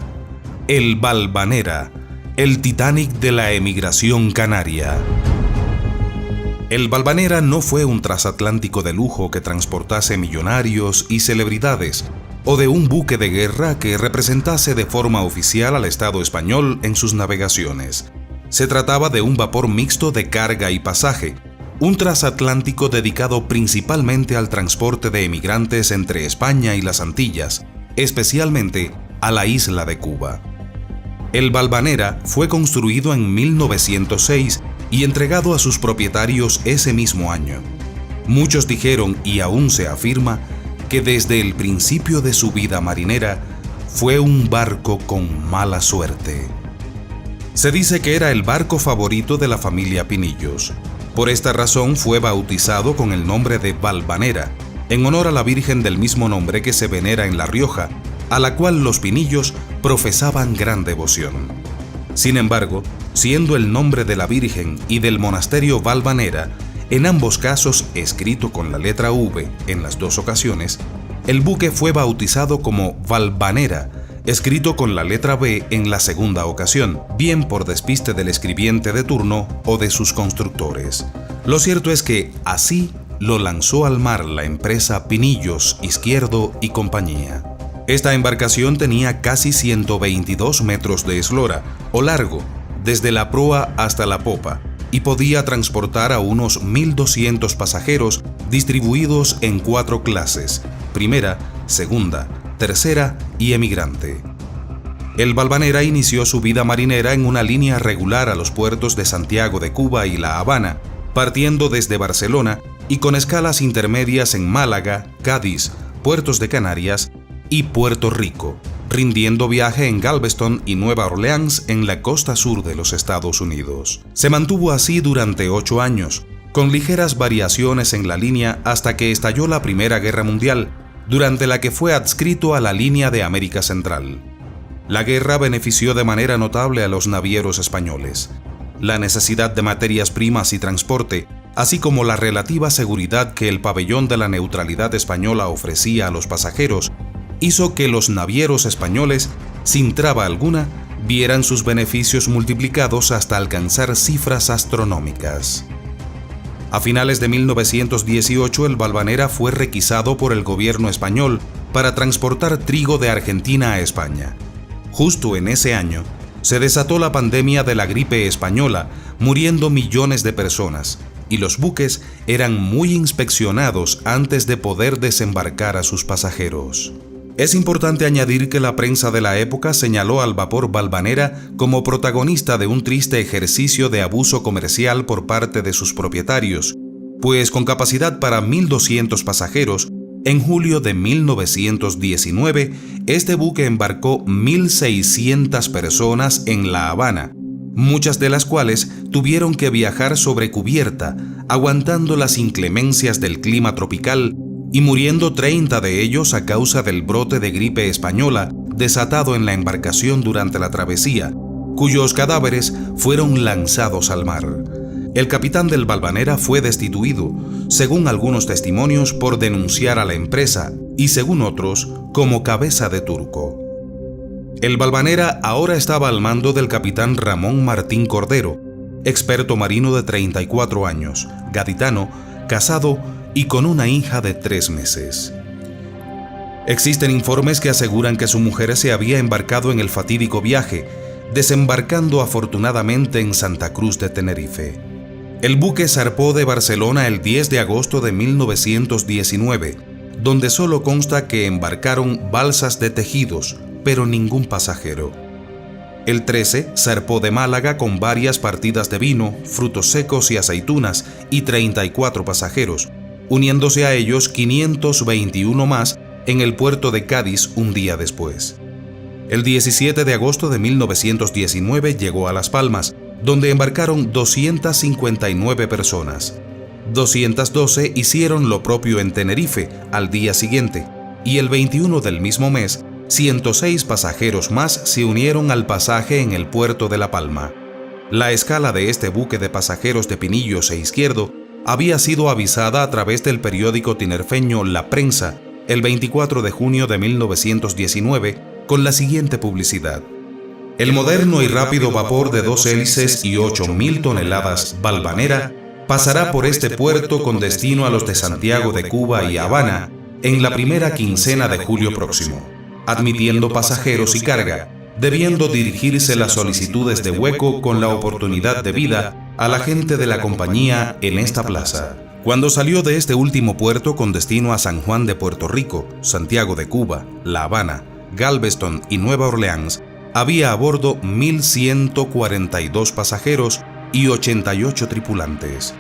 Speaker 1: el Valvanera, el Titanic de la emigración canaria. El Valvanera no fue un transatlántico de lujo que transportase millonarios y celebridades, o de un buque de guerra que representase de forma oficial al Estado español en sus navegaciones. Se trataba de un vapor mixto de carga y pasaje, un transatlántico dedicado principalmente al transporte de emigrantes entre España y las Antillas, especialmente a la isla de Cuba. El Valvanera fue construido en 1906 y entregado a sus propietarios ese mismo año. Muchos dijeron, y aún se afirma, que desde el principio de su vida marinera fue un barco con mala suerte. Se dice que era el barco favorito de la familia Pinillos. Por esta razón fue bautizado con el nombre de Valvanera, en honor a la Virgen del mismo nombre que se venera en La Rioja, a la cual los Pinillos profesaban gran devoción. Sin embargo, siendo el nombre de la Virgen y del monasterio Valvanera, en ambos casos escrito con la letra V en las dos ocasiones, el buque fue bautizado como Valvanera, escrito con la letra B en la segunda ocasión, bien por despiste del escribiente de turno o de sus constructores. Lo cierto es que así lo lanzó al mar la empresa Pinillos, Izquierdo y compañía. Esta embarcación tenía casi 122 metros de eslora o largo, desde la proa hasta la popa, y podía transportar a unos 1.200 pasajeros distribuidos en 4 clases: primera, segunda, tercera y emigrante. El Valvanera inició su vida marinera en una línea regular a los puertos de Santiago de Cuba y La Habana, partiendo desde Barcelona y con escalas intermedias en Málaga, Cádiz, puertos de Canarias y Puerto Rico, rindiendo viaje en Galveston y Nueva Orleans en la costa sur de los Estados Unidos. Se mantuvo así durante 8 años, con ligeras variaciones en la línea hasta que estalló la Primera Guerra Mundial, durante la que fue adscrito a la línea de América Central. La guerra benefició de manera notable a los navieros españoles. La necesidad de materias primas y transporte, así como la relativa seguridad que el pabellón de la neutralidad española ofrecía a los pasajeros, hizo que los navieros españoles, sin traba alguna, vieran sus beneficios multiplicados hasta alcanzar cifras astronómicas. A finales de 1918, el Valvanera fue requisado por el gobierno español para transportar trigo de Argentina a España. Justo en ese año, se desató la pandemia de la gripe española, muriendo millones de personas, y los buques eran muy inspeccionados antes de poder desembarcar a sus pasajeros. Es importante añadir que la prensa de la época señaló al vapor Valvanera como protagonista de un triste ejercicio de abuso comercial por parte de sus propietarios, pues con capacidad para 1.200 pasajeros, en julio de 1919, este buque embarcó 1.600 personas en La Habana, muchas de las cuales tuvieron que viajar sobre cubierta, aguantando las inclemencias del clima tropical y muriendo 30 de ellos a causa del brote de gripe española desatado en la embarcación durante la travesía, cuyos cadáveres fueron lanzados al mar. El capitán del Valvanera fue destituido, según algunos testimonios, por denunciar a la empresa y, según otros, como cabeza de turco. El Valvanera ahora estaba al mando del capitán Ramón Martín Cordero, experto marino de 34 años, gaditano, casado y con una hija de 3 meses. Existen informes que aseguran que su mujer se había embarcado en el fatídico viaje, desembarcando afortunadamente en Santa Cruz de Tenerife. El buque zarpó de Barcelona el 10 de agosto de 1919, donde solo consta que embarcaron balsas de tejidos, pero ningún pasajero. El 13 zarpó de Málaga con varias partidas de vino, frutos secos y aceitunas y 34 pasajeros, uniéndose a ellos 521 más en el puerto de Cádiz un día después. El 17 de agosto de 1919 llegó a Las Palmas, donde embarcaron 259 personas. 212 hicieron lo propio en Tenerife al día siguiente, y el 21 del mismo mes, 106 pasajeros más se unieron al pasaje en el puerto de La Palma. La escala de este buque de pasajeros de Pinillos e Izquierdo había sido avisada a través del periódico tinerfeño La Prensa el 24 de junio de 1919 con la siguiente publicidad: el moderno y rápido vapor de 2 hélices y 8.000 toneladas Valvanera pasará por este puerto con destino a los de Santiago de Cuba y Habana en la primera quincena de julio próximo, admitiendo pasajeros y carga, debiendo dirigirse las solicitudes de hueco con la oportunidad debida a la gente de la compañía en esta plaza. Cuando salió de este último puerto con destino a San Juan de Puerto Rico, Santiago de Cuba, La Habana, Galveston y Nueva Orleans, había a bordo 1.142 pasajeros y 88 tripulantes.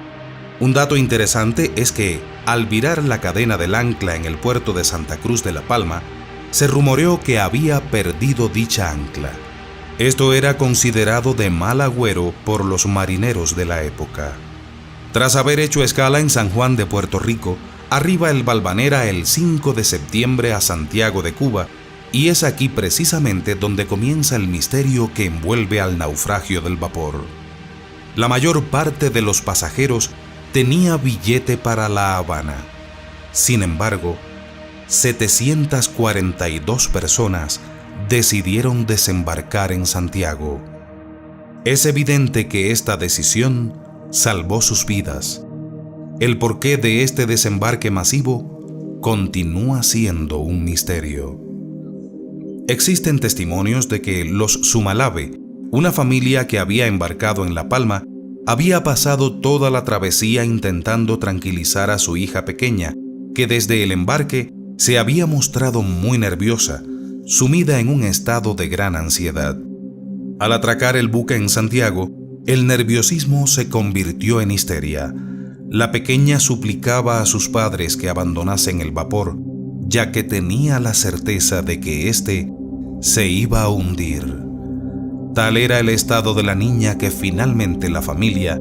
Speaker 1: Un dato interesante es que, al virar la cadena del ancla en el puerto de Santa Cruz de La Palma, se rumoreó que había perdido dicha ancla. Esto era considerado de mal agüero por los marineros de la época. Tras haber hecho escala en San Juan de Puerto Rico, arriba el Valvanera el 5 de septiembre a Santiago de Cuba, y es aquí precisamente donde comienza el misterio que envuelve al naufragio del vapor. La mayor parte de los pasajeros tenía billete para La Habana. Sin embargo, 742 personas decidieron desembarcar en Santiago. Es evidente que esta decisión salvó sus vidas. El porqué de este desembarque masivo continúa siendo un misterio. Existen testimonios de que los Sumalave, una familia que había embarcado en La Palma, había pasado toda la travesía intentando tranquilizar a su hija pequeña, que desde el embarque se había mostrado muy nerviosa, sumida en un estado de gran ansiedad. Al atracar el buque en Santiago, el nerviosismo se convirtió en histeria. La pequeña suplicaba a sus padres que abandonasen el vapor, ya que tenía la certeza de que éste se iba a hundir. Tal era el estado de la niña que finalmente la familia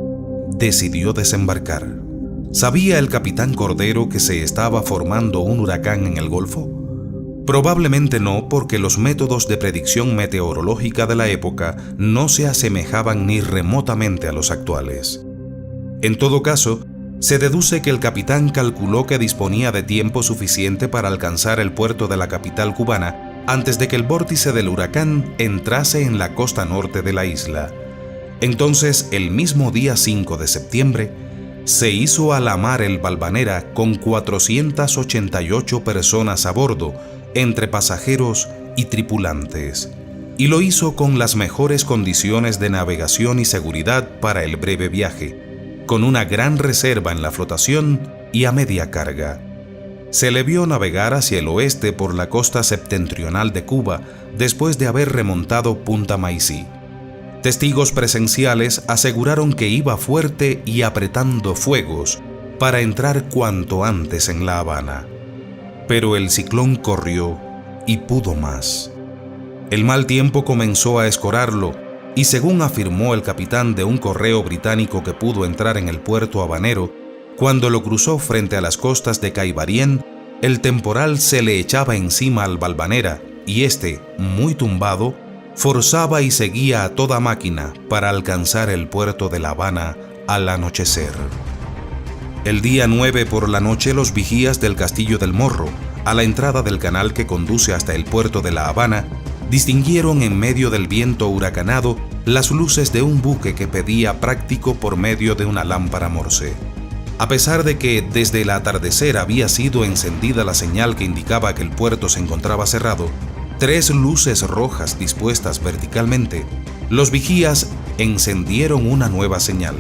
Speaker 1: decidió desembarcar. ¿Sabía el capitán Cordero que se estaba formando un huracán en el Golfo? Probablemente no, porque los métodos de predicción meteorológica de la época no se asemejaban ni remotamente a los actuales. En todo caso, se deduce que el capitán calculó que disponía de tiempo suficiente para alcanzar el puerto de la capital cubana antes de que el vórtice del huracán entrase en la costa norte de la isla. Entonces, el mismo día 5 de septiembre, se hizo a la mar el Valvanera con 488 personas a bordo, entre pasajeros y tripulantes, y lo hizo con las mejores condiciones de navegación y seguridad para el breve viaje, con una gran reserva en la flotación y a media carga. Se le vio navegar hacia el oeste por la costa septentrional de Cuba después de haber remontado Punta Maicí. Testigos presenciales aseguraron que iba fuerte y apretando fuegos para entrar cuanto antes en La Habana. Pero el ciclón corrió y pudo más. El mal tiempo comenzó a escorarlo y, según afirmó el capitán de un correo británico que pudo entrar en el puerto habanero, cuando lo cruzó frente a las costas de Caibarien, el temporal se le echaba encima al Valvanera y este, muy tumbado, forzaba y seguía a toda máquina para alcanzar el puerto de La Habana al anochecer. El día 9 por la noche, los vigías del Castillo del Morro, a la entrada del canal que conduce hasta el puerto de La Habana, distinguieron en medio del viento huracanado las luces de un buque que pedía práctico por medio de una lámpara Morse. A pesar de que desde el atardecer había sido encendida la señal que indicaba que el puerto se encontraba cerrado, 3 luces rojas dispuestas verticalmente, los vigías encendieron una nueva señal.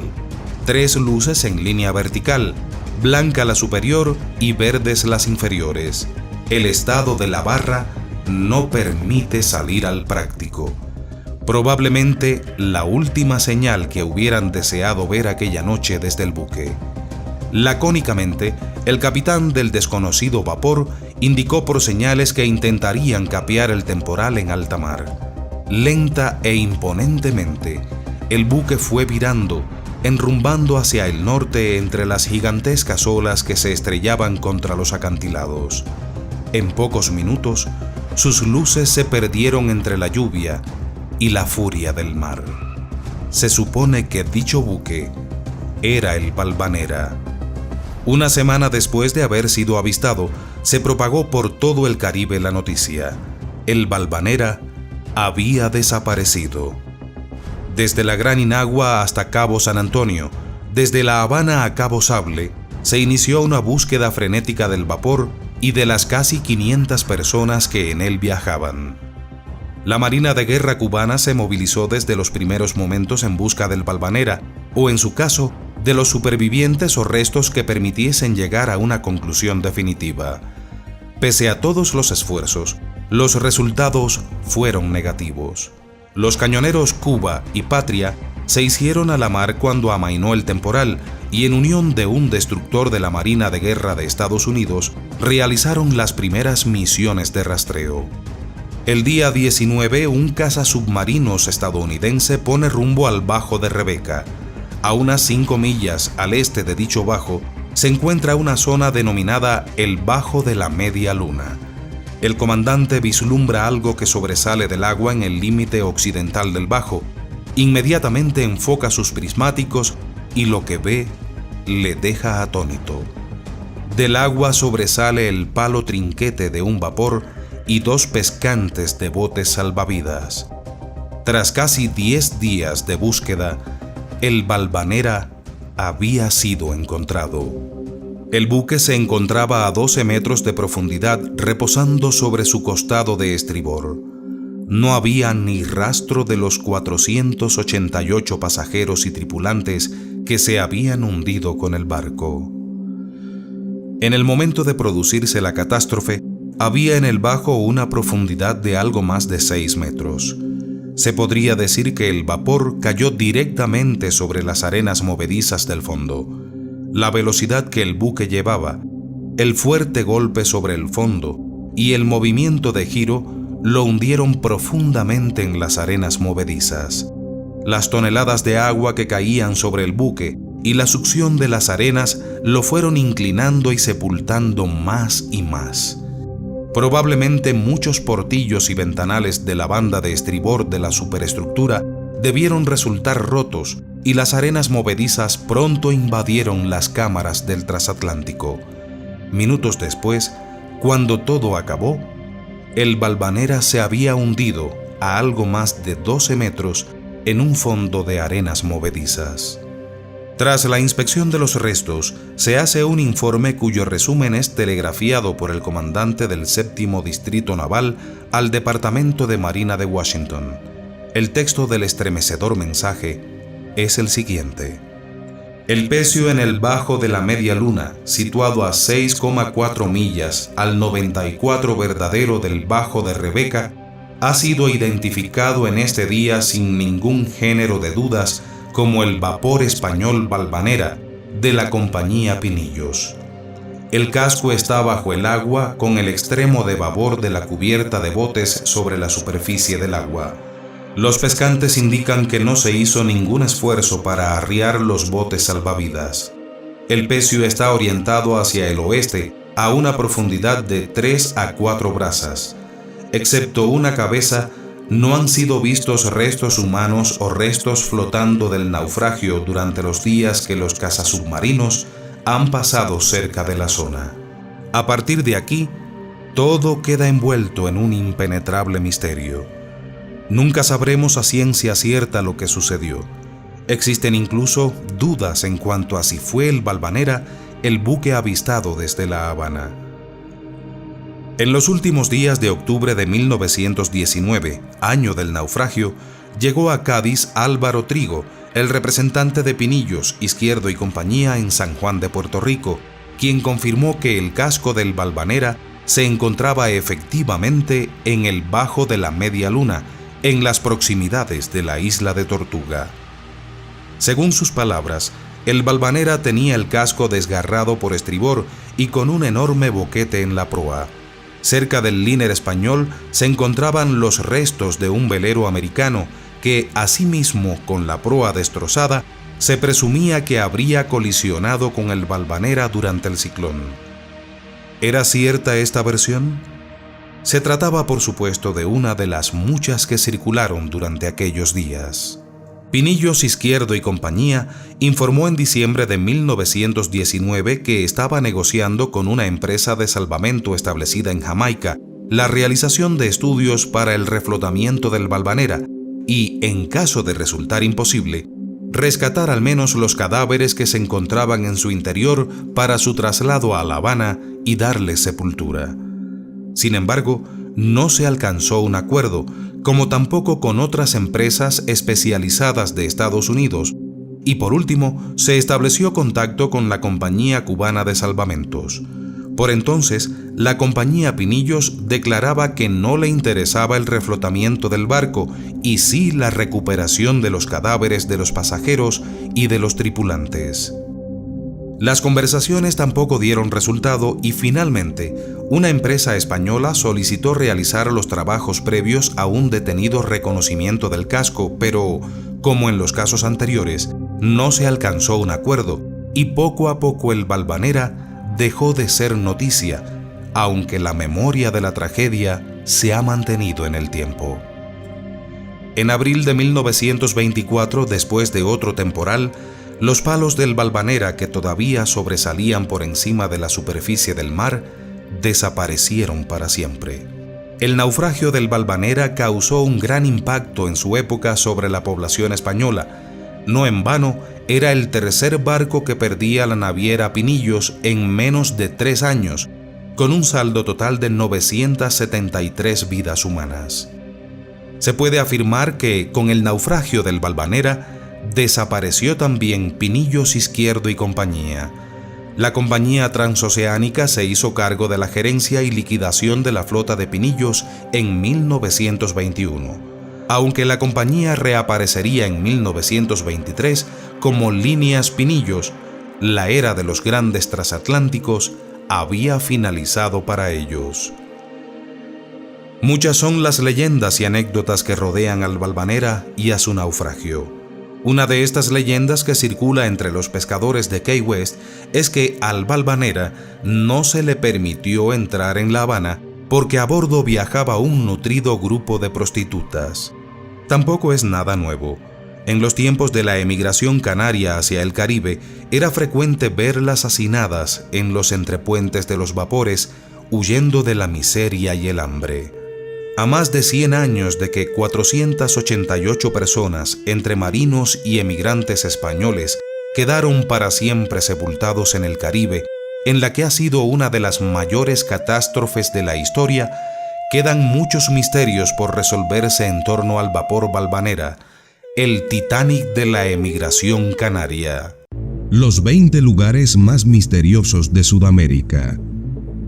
Speaker 1: 3 luces en línea vertical, blanca la superior y verdes las inferiores. El estado de la barra no permite salir al práctico. Probablemente la última señal que hubieran deseado ver aquella noche desde el buque. Lacónicamente, el capitán del desconocido vapor
Speaker 2: indicó por señales que intentarían capear el temporal en alta mar. Lenta e imponentemente, el buque fue virando, enrumbando hacia el norte entre las gigantescas olas que se estrellaban contra los acantilados. En pocos minutos, sus luces se perdieron entre la lluvia y la furia del mar. Se supone que dicho buque era el Valvanera. Una semana después de haber sido avistado, se propagó por todo el Caribe la noticia: el Valvanera había desaparecido. Desde la Gran Inagua hasta Cabo San Antonio, desde La Habana a Cabo Sable, se inició una búsqueda frenética del vapor y de las casi 500 personas que en él viajaban. La Marina de Guerra cubana se movilizó desde los primeros momentos en busca del Valvanera, o en su caso, de los supervivientes o restos que permitiesen llegar a una conclusión definitiva. Pese a todos los esfuerzos, los resultados fueron negativos. Los cañoneros Cuba y Patria se hicieron a la mar cuando amainó el temporal y, en unión de un destructor de la Marina de Guerra de Estados Unidos, realizaron las primeras misiones de rastreo. El día 19, un cazasubmarinos estadounidense pone rumbo al Bajo de Rebeca. A unas 5 millas al este de dicho bajo se encuentra una zona denominada el Bajo de la Media Luna. El comandante vislumbra algo que sobresale del agua en el límite occidental del bajo. Inmediatamente enfoca sus prismáticos y lo que ve le deja atónito. Del agua sobresale el palo trinquete de un vapor y 2 pescantes de botes salvavidas. Tras casi 10 días de búsqueda, el Valvanera había sido encontrado. El buque se encontraba a 12 metros de profundidad, reposando sobre su costado de estribor. No había ni rastro de los 488 pasajeros y tripulantes que se habían hundido con el barco. En el momento de producirse la catástrofe, había en el bajo una profundidad de algo más de 6 metros. Se podría decir que el vapor cayó directamente sobre las arenas movedizas del fondo. La velocidad que el buque llevaba, el fuerte golpe sobre el fondo y el movimiento de giro lo hundieron profundamente en las arenas movedizas. Las toneladas de agua que caían sobre el buque y la succión de las arenas lo fueron inclinando y sepultando más y más. Probablemente muchos portillos y ventanales de la banda de estribor de la superestructura debieron resultar rotos y las arenas movedizas pronto invadieron las cámaras del transatlántico. Minutos después, cuando todo acabó, el Valvanera se había hundido a algo más de 12 metros en un fondo de arenas movedizas. Tras la inspección de los restos, se hace un informe cuyo resumen es telegrafiado por el comandante del 7º Distrito Naval al Departamento de Marina de Washington. El texto del estremecedor mensaje es el siguiente: el pecio en el Bajo de la Media Luna, situado a 6,4 millas al 94 verdadero del Bajo de Rebeca, ha sido identificado en este día sin ningún género de dudas como el vapor español Valvanera de la compañía Pinillos. El casco está bajo el agua con el extremo de babor de la cubierta de botes sobre la superficie del agua. Los pescantes indican que no se hizo ningún esfuerzo para arriar los botes salvavidas. El pecio está orientado hacia el oeste a una profundidad de 3 a 4 brazas. Excepto una cabeza, no han sido vistos restos humanos o restos flotando del naufragio durante los días que los cazasubmarinos han pasado cerca de la zona. A partir de aquí, todo queda envuelto en un impenetrable misterio. Nunca sabremos a ciencia cierta lo que sucedió. Existen incluso dudas en cuanto a si fue el Valvanera el buque avistado desde La Habana. En los últimos días de octubre de 1919, año del naufragio, llegó a Cádiz Álvaro Trigo, el representante de Pinillos, Izquierdo y compañía en San Juan de Puerto Rico, quien confirmó que el casco del Valvanera se encontraba efectivamente en el Bajo de la Media Luna, en las proximidades de la isla de Tortuga. Según sus palabras, el Valvanera tenía el casco desgarrado por estribor y con un enorme boquete en la proa. cerca del liner español se encontraban los restos de un velero americano que, asimismo con la proa destrozada, se presumía que habría colisionado con el Valvanera durante el ciclón. ¿Era cierta esta versión? Se trataba, por supuesto, de una de las muchas que circularon durante aquellos días. Pinillos Izquierdo y compañía informó en diciembre de 1919 que estaba negociando con una empresa de salvamento establecida en Jamaica la realización de estudios para el reflotamiento del Valvanera y, en caso de resultar imposible, rescatar al menos los cadáveres que se encontraban en su interior para su traslado a La Habana y darles sepultura. Sin embargo, no se alcanzó un acuerdo, como tampoco con otras empresas especializadas de Estados Unidos, y por último se estableció contacto con la Compañía Cubana de Salvamentos. Por entonces, la compañía Pinillos declaraba que no le interesaba el reflotamiento del barco y sí la recuperación de los cadáveres de los pasajeros y de los tripulantes. Las conversaciones tampoco dieron resultado y finalmente una empresa española solicitó realizar los trabajos previos a un detenido reconocimiento del casco, pero, como en los casos anteriores, no se alcanzó un acuerdo y poco a poco el Valvanera dejó de ser noticia, aunque la memoria de la tragedia se ha mantenido en el tiempo. En abril de 1924, después de otro temporal, los palos del Valvanera, que todavía sobresalían por encima de la superficie del mar, desaparecieron para siempre. El naufragio del Valvanera causó un gran impacto en su época sobre la población española. No en vano, era el tercer barco que perdía la naviera Pinillos en menos de 3 años, con un saldo total de 973 vidas humanas. Se puede afirmar que, con el naufragio del Valvanera, desapareció también Pinillos Izquierdo y compañía. La compañía transoceánica se hizo cargo de la gerencia y liquidación de la flota de Pinillos en 1921, aunque la compañía reaparecería en 1923 como Líneas Pinillos. La era de los grandes transatlánticos había finalizado para ellos. Muchas son las leyendas y anécdotas que rodean al Valvanera y a su naufragio. Una de estas leyendas que circula entre los pescadores de Key West es que al Valvanera no se le permitió entrar en La Habana porque a bordo viajaba un nutrido grupo de prostitutas. Tampoco es nada nuevo. En los tiempos de la emigración canaria hacia el Caribe, era frecuente verlas hacinadas en los entrepuentes de los vapores, huyendo de la miseria y el hambre. A más de 100 años de que 488 personas, entre marinos y emigrantes españoles, quedaron para siempre sepultados en el Caribe, en la que ha sido una de las mayores catástrofes de la historia, quedan muchos misterios por resolverse en torno al vapor Valvanera, el Titanic de la emigración canaria.
Speaker 3: Los 20 lugares más misteriosos de Sudamérica.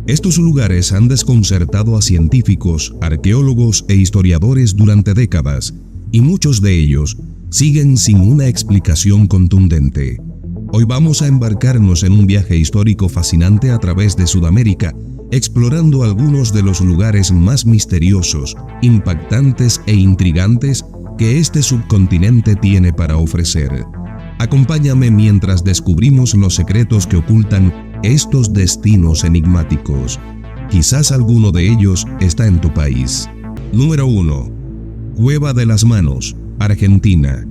Speaker 3: Estos lugares han desconcertado a científicos, arqueólogos e historiadores durante décadas, y muchos de ellos siguen sin una explicación contundente. Hoy vamos a embarcarnos en un viaje histórico fascinante a través de Sudamérica, explorando algunos de los lugares más misteriosos, impactantes e intrigantes que este subcontinente tiene para ofrecer. Acompáñame mientras descubrimos los secretos que ocultan estos destinos enigmáticos. Quizás alguno de ellos está en tu país. Número 1. Cueva de las Manos, Argentina.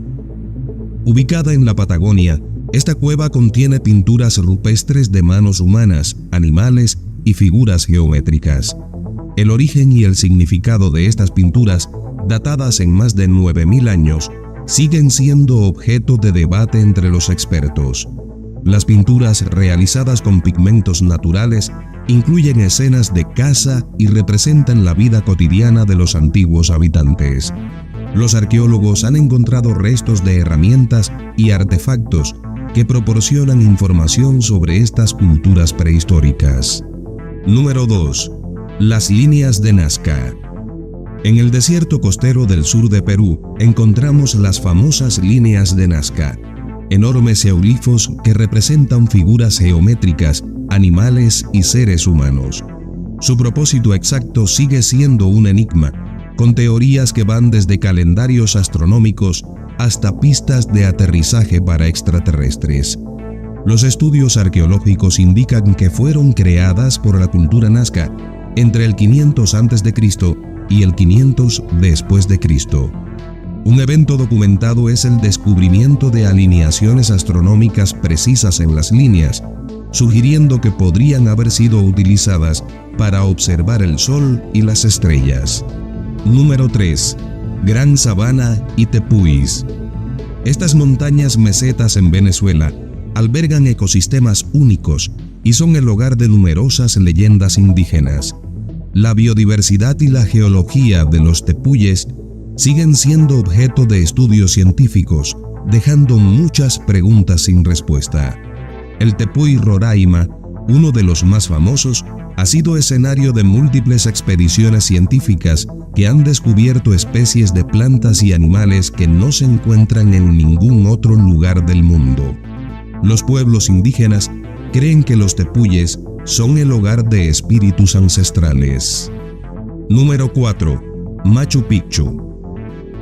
Speaker 3: Ubicada en la Patagonia, esta cueva contiene pinturas rupestres de manos humanas, animales y figuras geométricas. El origen y el significado de estas pinturas, datadas en más de 9.000 años, siguen siendo objeto de debate entre los expertos. Las pinturas realizadas con pigmentos naturales incluyen escenas de caza y representan la vida cotidiana de los antiguos habitantes. Los arqueólogos han encontrado restos de herramientas y artefactos que proporcionan información sobre estas culturas prehistóricas. Número 2. Las líneas de Nazca. En el desierto costero del sur de Perú encontramos las famosas líneas de Nazca, enormes geoglifos que representan figuras geométricas, animales y seres humanos. Su propósito exacto sigue siendo un enigma, con teorías que van desde calendarios astronómicos hasta pistas de aterrizaje para extraterrestres. Los estudios arqueológicos indican que fueron creadas por la cultura nazca entre el 500 a.C. y el 500 después de Cristo. Un evento documentado es el descubrimiento de alineaciones astronómicas precisas en las líneas, sugiriendo que podrían haber sido utilizadas para observar el Sol y las estrellas. Número 3. Gran Sabana y Tepuis. Estas montañas mesetas en Venezuela albergan ecosistemas únicos y son el hogar de numerosas leyendas indígenas. La biodiversidad y la geología de los tepuyes siguen siendo objeto de estudios científicos, dejando muchas preguntas sin respuesta. El Tepuy Roraima, uno de los más famosos, ha sido escenario de múltiples expediciones científicas que han descubierto especies de plantas y animales que no se encuentran en ningún otro lugar del mundo. Los pueblos indígenas creen que los tepuyes son el hogar de espíritus ancestrales. Número 4. Machu Picchu.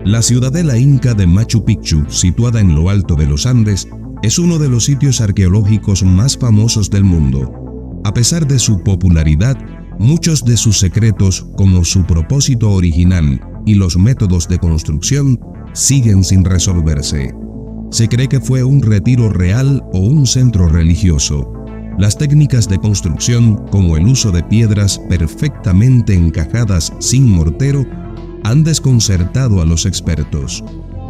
Speaker 3: La ciudadela inca de Machu Picchu, situada en lo alto de los Andes, es uno de los sitios arqueológicos más famosos del mundo. A pesar de su popularidad, muchos de sus secretos, como su propósito original y los métodos de construcción, siguen sin resolverse. Se cree que fue un retiro real o un centro religioso. Las técnicas de construcción, como el uso de piedras perfectamente encajadas sin mortero, han desconcertado a los expertos.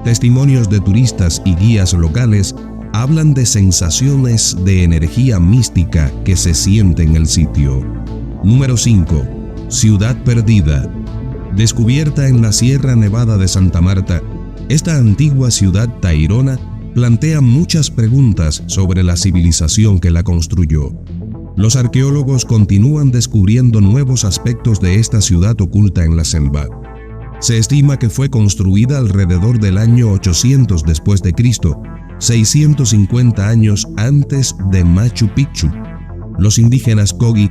Speaker 3: Testimonios de turistas y guías locales hablan de sensaciones de energía mística que se siente en el sitio. Número 5. Ciudad Perdida. Descubierta en la Sierra Nevada de Santa Marta, esta antigua ciudad tairona plantea muchas preguntas sobre la civilización que la construyó. Los arqueólogos continúan descubriendo nuevos aspectos de esta ciudad oculta en la selva. Se estima que fue construida alrededor del año 800 después de Cristo, 650 años antes de Machu Picchu. Los indígenas Kogi,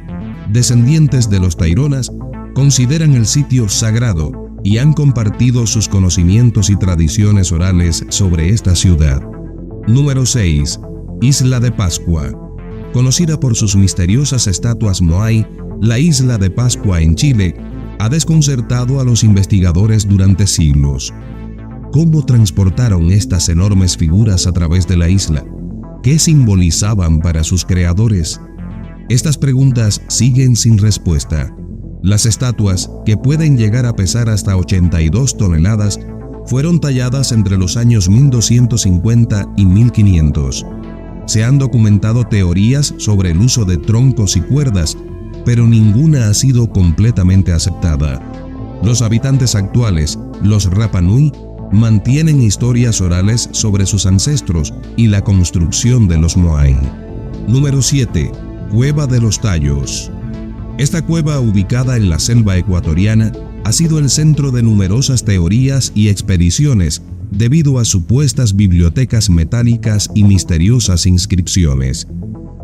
Speaker 3: descendientes de los taironas, consideran el sitio sagrado y han compartido sus conocimientos y tradiciones orales sobre esta ciudad. Número 6. Isla de Pascua. Conocida por sus misteriosas estatuas Moai, la Isla de Pascua en Chile ha desconcertado a los investigadores durante siglos. ¿Cómo transportaron estas enormes figuras a través de la isla? ¿Qué simbolizaban para sus creadores? Estas preguntas siguen sin respuesta. Las estatuas, que pueden llegar a pesar hasta 82 toneladas, fueron talladas entre los años 1250 y 1500. Se han documentado teorías sobre el uso de troncos y cuerdas, pero ninguna ha sido completamente aceptada. Los habitantes actuales, los Rapa Nui, mantienen historias orales sobre sus ancestros y la construcción de los Moai. Número 7. Cueva de los Tallos. Esta cueva, ubicada en la selva ecuatoriana, ha sido el centro de numerosas teorías y expediciones debido a supuestas bibliotecas metálicas y misteriosas inscripciones.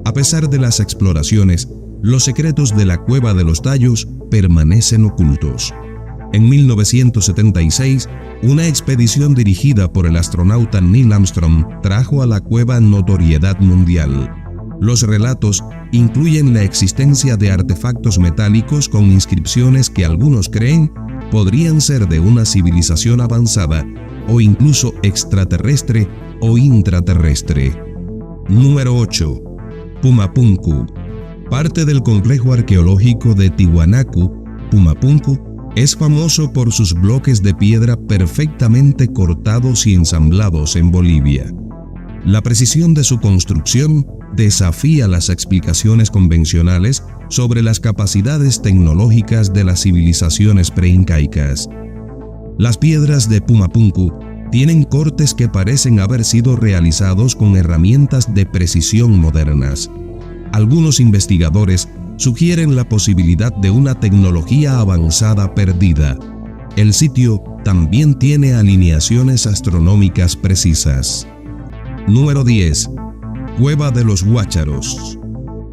Speaker 3: A pesar de las exploraciones, los secretos de la Cueva de los Tallos permanecen ocultos. En 1976, una expedición dirigida por el astronauta Neil Armstrong trajo a la cueva notoriedad mundial. Los relatos incluyen la existencia de artefactos metálicos con inscripciones que algunos creen podrían ser de una civilización avanzada o incluso extraterrestre o intraterrestre. Número 8. Pumapunku. Parte del complejo arqueológico de Tiwanaku, Pumapunku es famoso por sus bloques de piedra perfectamente cortados y ensamblados en Bolivia. La precisión de su construcción desafía las explicaciones convencionales sobre las capacidades tecnológicas de las civilizaciones preincaicas. Las piedras de Pumapunku tienen cortes que parecen haber sido realizados con herramientas de precisión modernas. Algunos investigadores sugieren la posibilidad de una tecnología avanzada perdida. El sitio también tiene alineaciones astronómicas precisas. Número 10. Cueva de los Guácharos.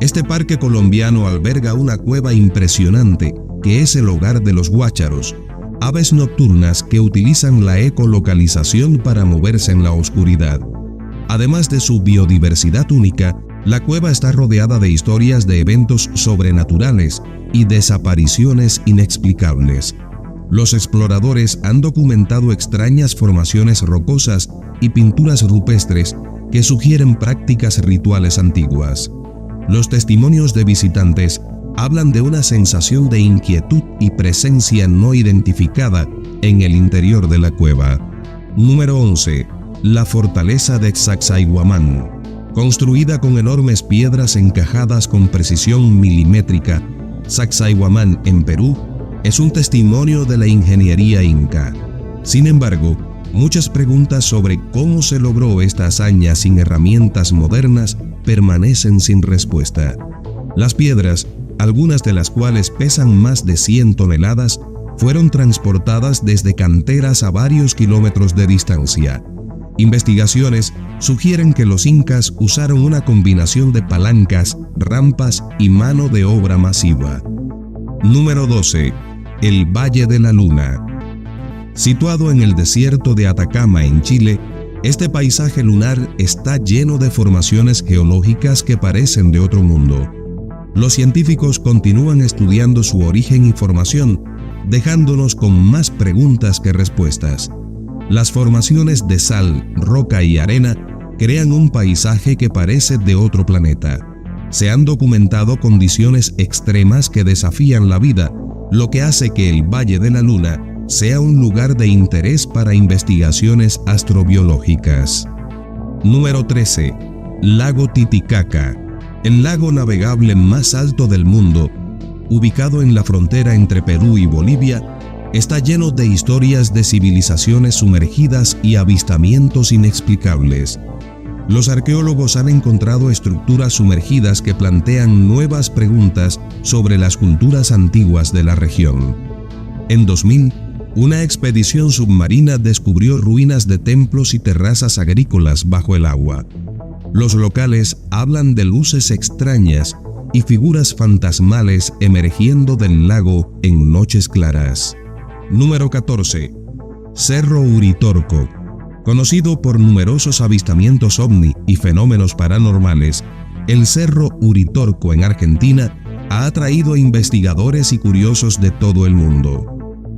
Speaker 3: Este parque colombiano alberga una cueva impresionante que es el hogar de los guácharos, aves nocturnas que utilizan la ecolocalización para moverse en la oscuridad. Además de su biodiversidad única, la cueva está rodeada de historias de eventos sobrenaturales y desapariciones inexplicables. Los exploradores han documentado extrañas formaciones rocosas y pinturas rupestres que sugieren prácticas rituales antiguas. Los testimonios de visitantes hablan de una sensación de inquietud y presencia no identificada en el interior de la cueva. Número 11. La fortaleza de Sacsayhuamán. Construida con enormes piedras encajadas con precisión milimétrica, Sacsayhuamán, en Perú, es un testimonio de la ingeniería inca. Sin embargo, muchas preguntas sobre cómo se logró esta hazaña sin herramientas modernas permanecen sin respuesta. Las piedras, algunas de las cuales pesan más de 100 toneladas, fueron transportadas desde canteras a varios kilómetros de distancia. Investigaciones sugieren que los incas usaron una combinación de palancas, rampas y mano de obra masiva. Número 12. El Valle de la Luna. Situado en el desierto de Atacama, en Chile, este paisaje lunar está lleno de formaciones geológicas que parecen de otro mundo. Los científicos continúan estudiando su origen y formación, dejándonos con más preguntas que respuestas. Las formaciones de sal, roca y arena crean un paisaje que parece de otro planeta. Se han documentado condiciones extremas que desafían la vida, lo que hace que el Valle de la Luna sea un lugar de interés para investigaciones astrobiológicas. Número 13. Lago Titicaca. El lago navegable más alto del mundo, ubicado en la frontera entre Perú y Bolivia, está lleno de historias de civilizaciones sumergidas y avistamientos inexplicables. Los arqueólogos han encontrado estructuras sumergidas que plantean nuevas preguntas sobre las culturas antiguas de la región. En 2000, una expedición submarina descubrió ruinas de templos y terrazas agrícolas bajo el agua. Los locales hablan de luces extrañas y figuras fantasmales emergiendo del lago en noches claras. Número 14. Cerro Uritorco. Conocido por numerosos avistamientos ovni y fenómenos paranormales, el Cerro Uritorco en Argentina ha atraído a investigadores y curiosos de todo el mundo.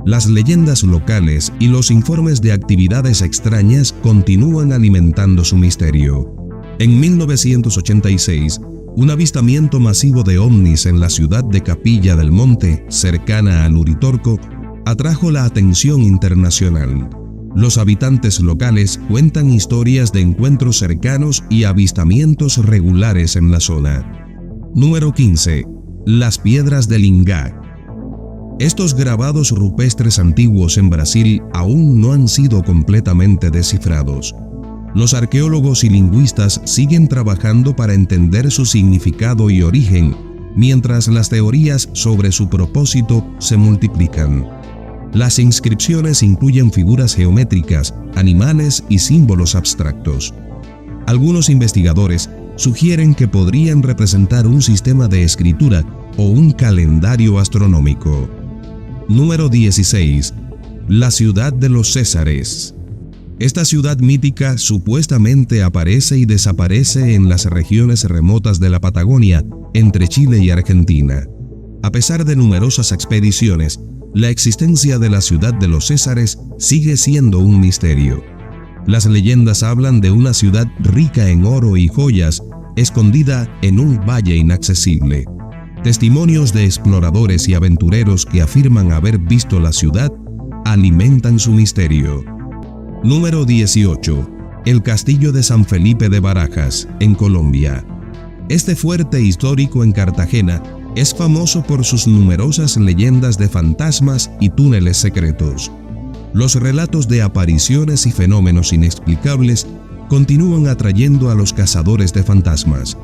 Speaker 3: Las leyendas locales y los informes de actividades extrañas continúan alimentando su misterio. En 1986, un avistamiento masivo de ovnis en la ciudad de Capilla del Monte, cercana al Uritorco, atrajo la atención internacional. Los habitantes locales cuentan historias de encuentros cercanos y avistamientos regulares en la zona. Número 15. Las piedras del Ingá. Estos grabados rupestres antiguos en Brasil aún no han sido completamente descifrados. Los arqueólogos y lingüistas siguen trabajando para entender su significado y origen, mientras las teorías sobre su propósito se multiplican. Las inscripciones incluyen figuras geométricas, animales y símbolos abstractos. Algunos investigadores sugieren que podrían representar un sistema de escritura o un calendario astronómico. Número 16. La ciudad de los Césares. Esta ciudad mítica supuestamente aparece y desaparece en las regiones remotas de la Patagonia, entre Chile y Argentina. A pesar de numerosas expediciones, la existencia de la ciudad de los Césares sigue siendo un misterio. Las leyendas hablan de una ciudad rica en oro y joyas, escondida en un valle inaccesible. Testimonios de exploradores y aventureros que afirman haber visto la ciudad alimentan su misterio. Número 18. El Castillo de San Felipe de Barajas, en Colombia. Este fuerte histórico en Cartagena es famoso por sus numerosas leyendas de fantasmas y túneles secretos. Los relatos de apariciones y fenómenos inexplicables continúan atrayendo a los cazadores de fantasmas.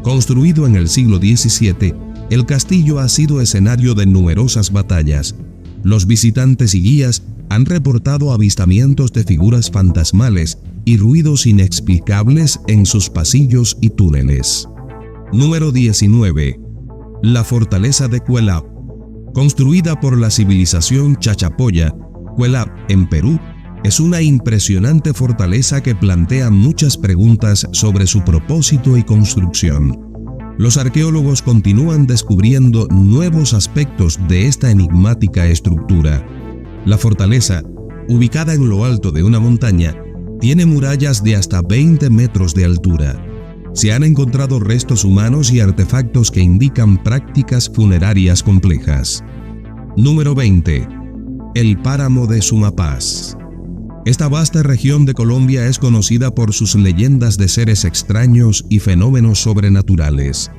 Speaker 3: Construido en el siglo XVII, el castillo ha sido escenario de numerosas batallas. Los visitantes y guías han reportado avistamientos de figuras fantasmales y ruidos inexplicables en sus pasillos y túneles. Número 19. La fortaleza de Cuelap. Construida por la civilización Chachapoya, Cuelap, en Perú, es una impresionante fortaleza que plantea muchas preguntas sobre su propósito y construcción. Los arqueólogos continúan descubriendo nuevos aspectos de esta enigmática estructura. La fortaleza, ubicada en lo alto de una montaña, tiene murallas de hasta 20 metros de altura. Se han encontrado restos humanos y artefactos que indican prácticas funerarias complejas. Número 20. El páramo de Sumapaz. Esta vasta región de Colombia es conocida por sus leyendas de seres extraños y fenómenos sobrenaturales.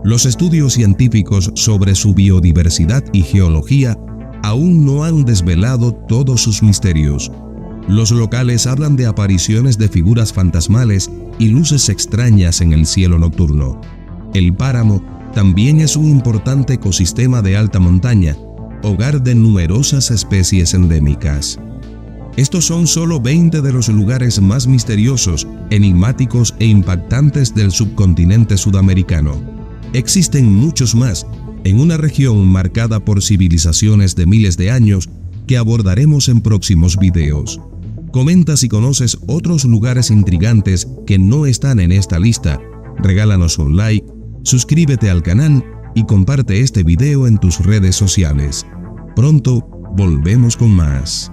Speaker 3: Los estudios científicos sobre su biodiversidad y geología aún no han desvelado todos sus misterios. Los locales hablan de apariciones de figuras fantasmales y luces extrañas en el cielo nocturno. El páramo también es un importante ecosistema de alta montaña, hogar de numerosas especies endémicas. Estos son solo 20 de los lugares más misteriosos, enigmáticos e impactantes del subcontinente sudamericano. Existen muchos más en una región marcada por civilizaciones de miles de años que abordaremos en próximos videos. Comenta si conoces otros lugares intrigantes que no están en esta lista. Regálanos un like, suscríbete al canal y comparte este video en tus redes sociales. Pronto volvemos con más.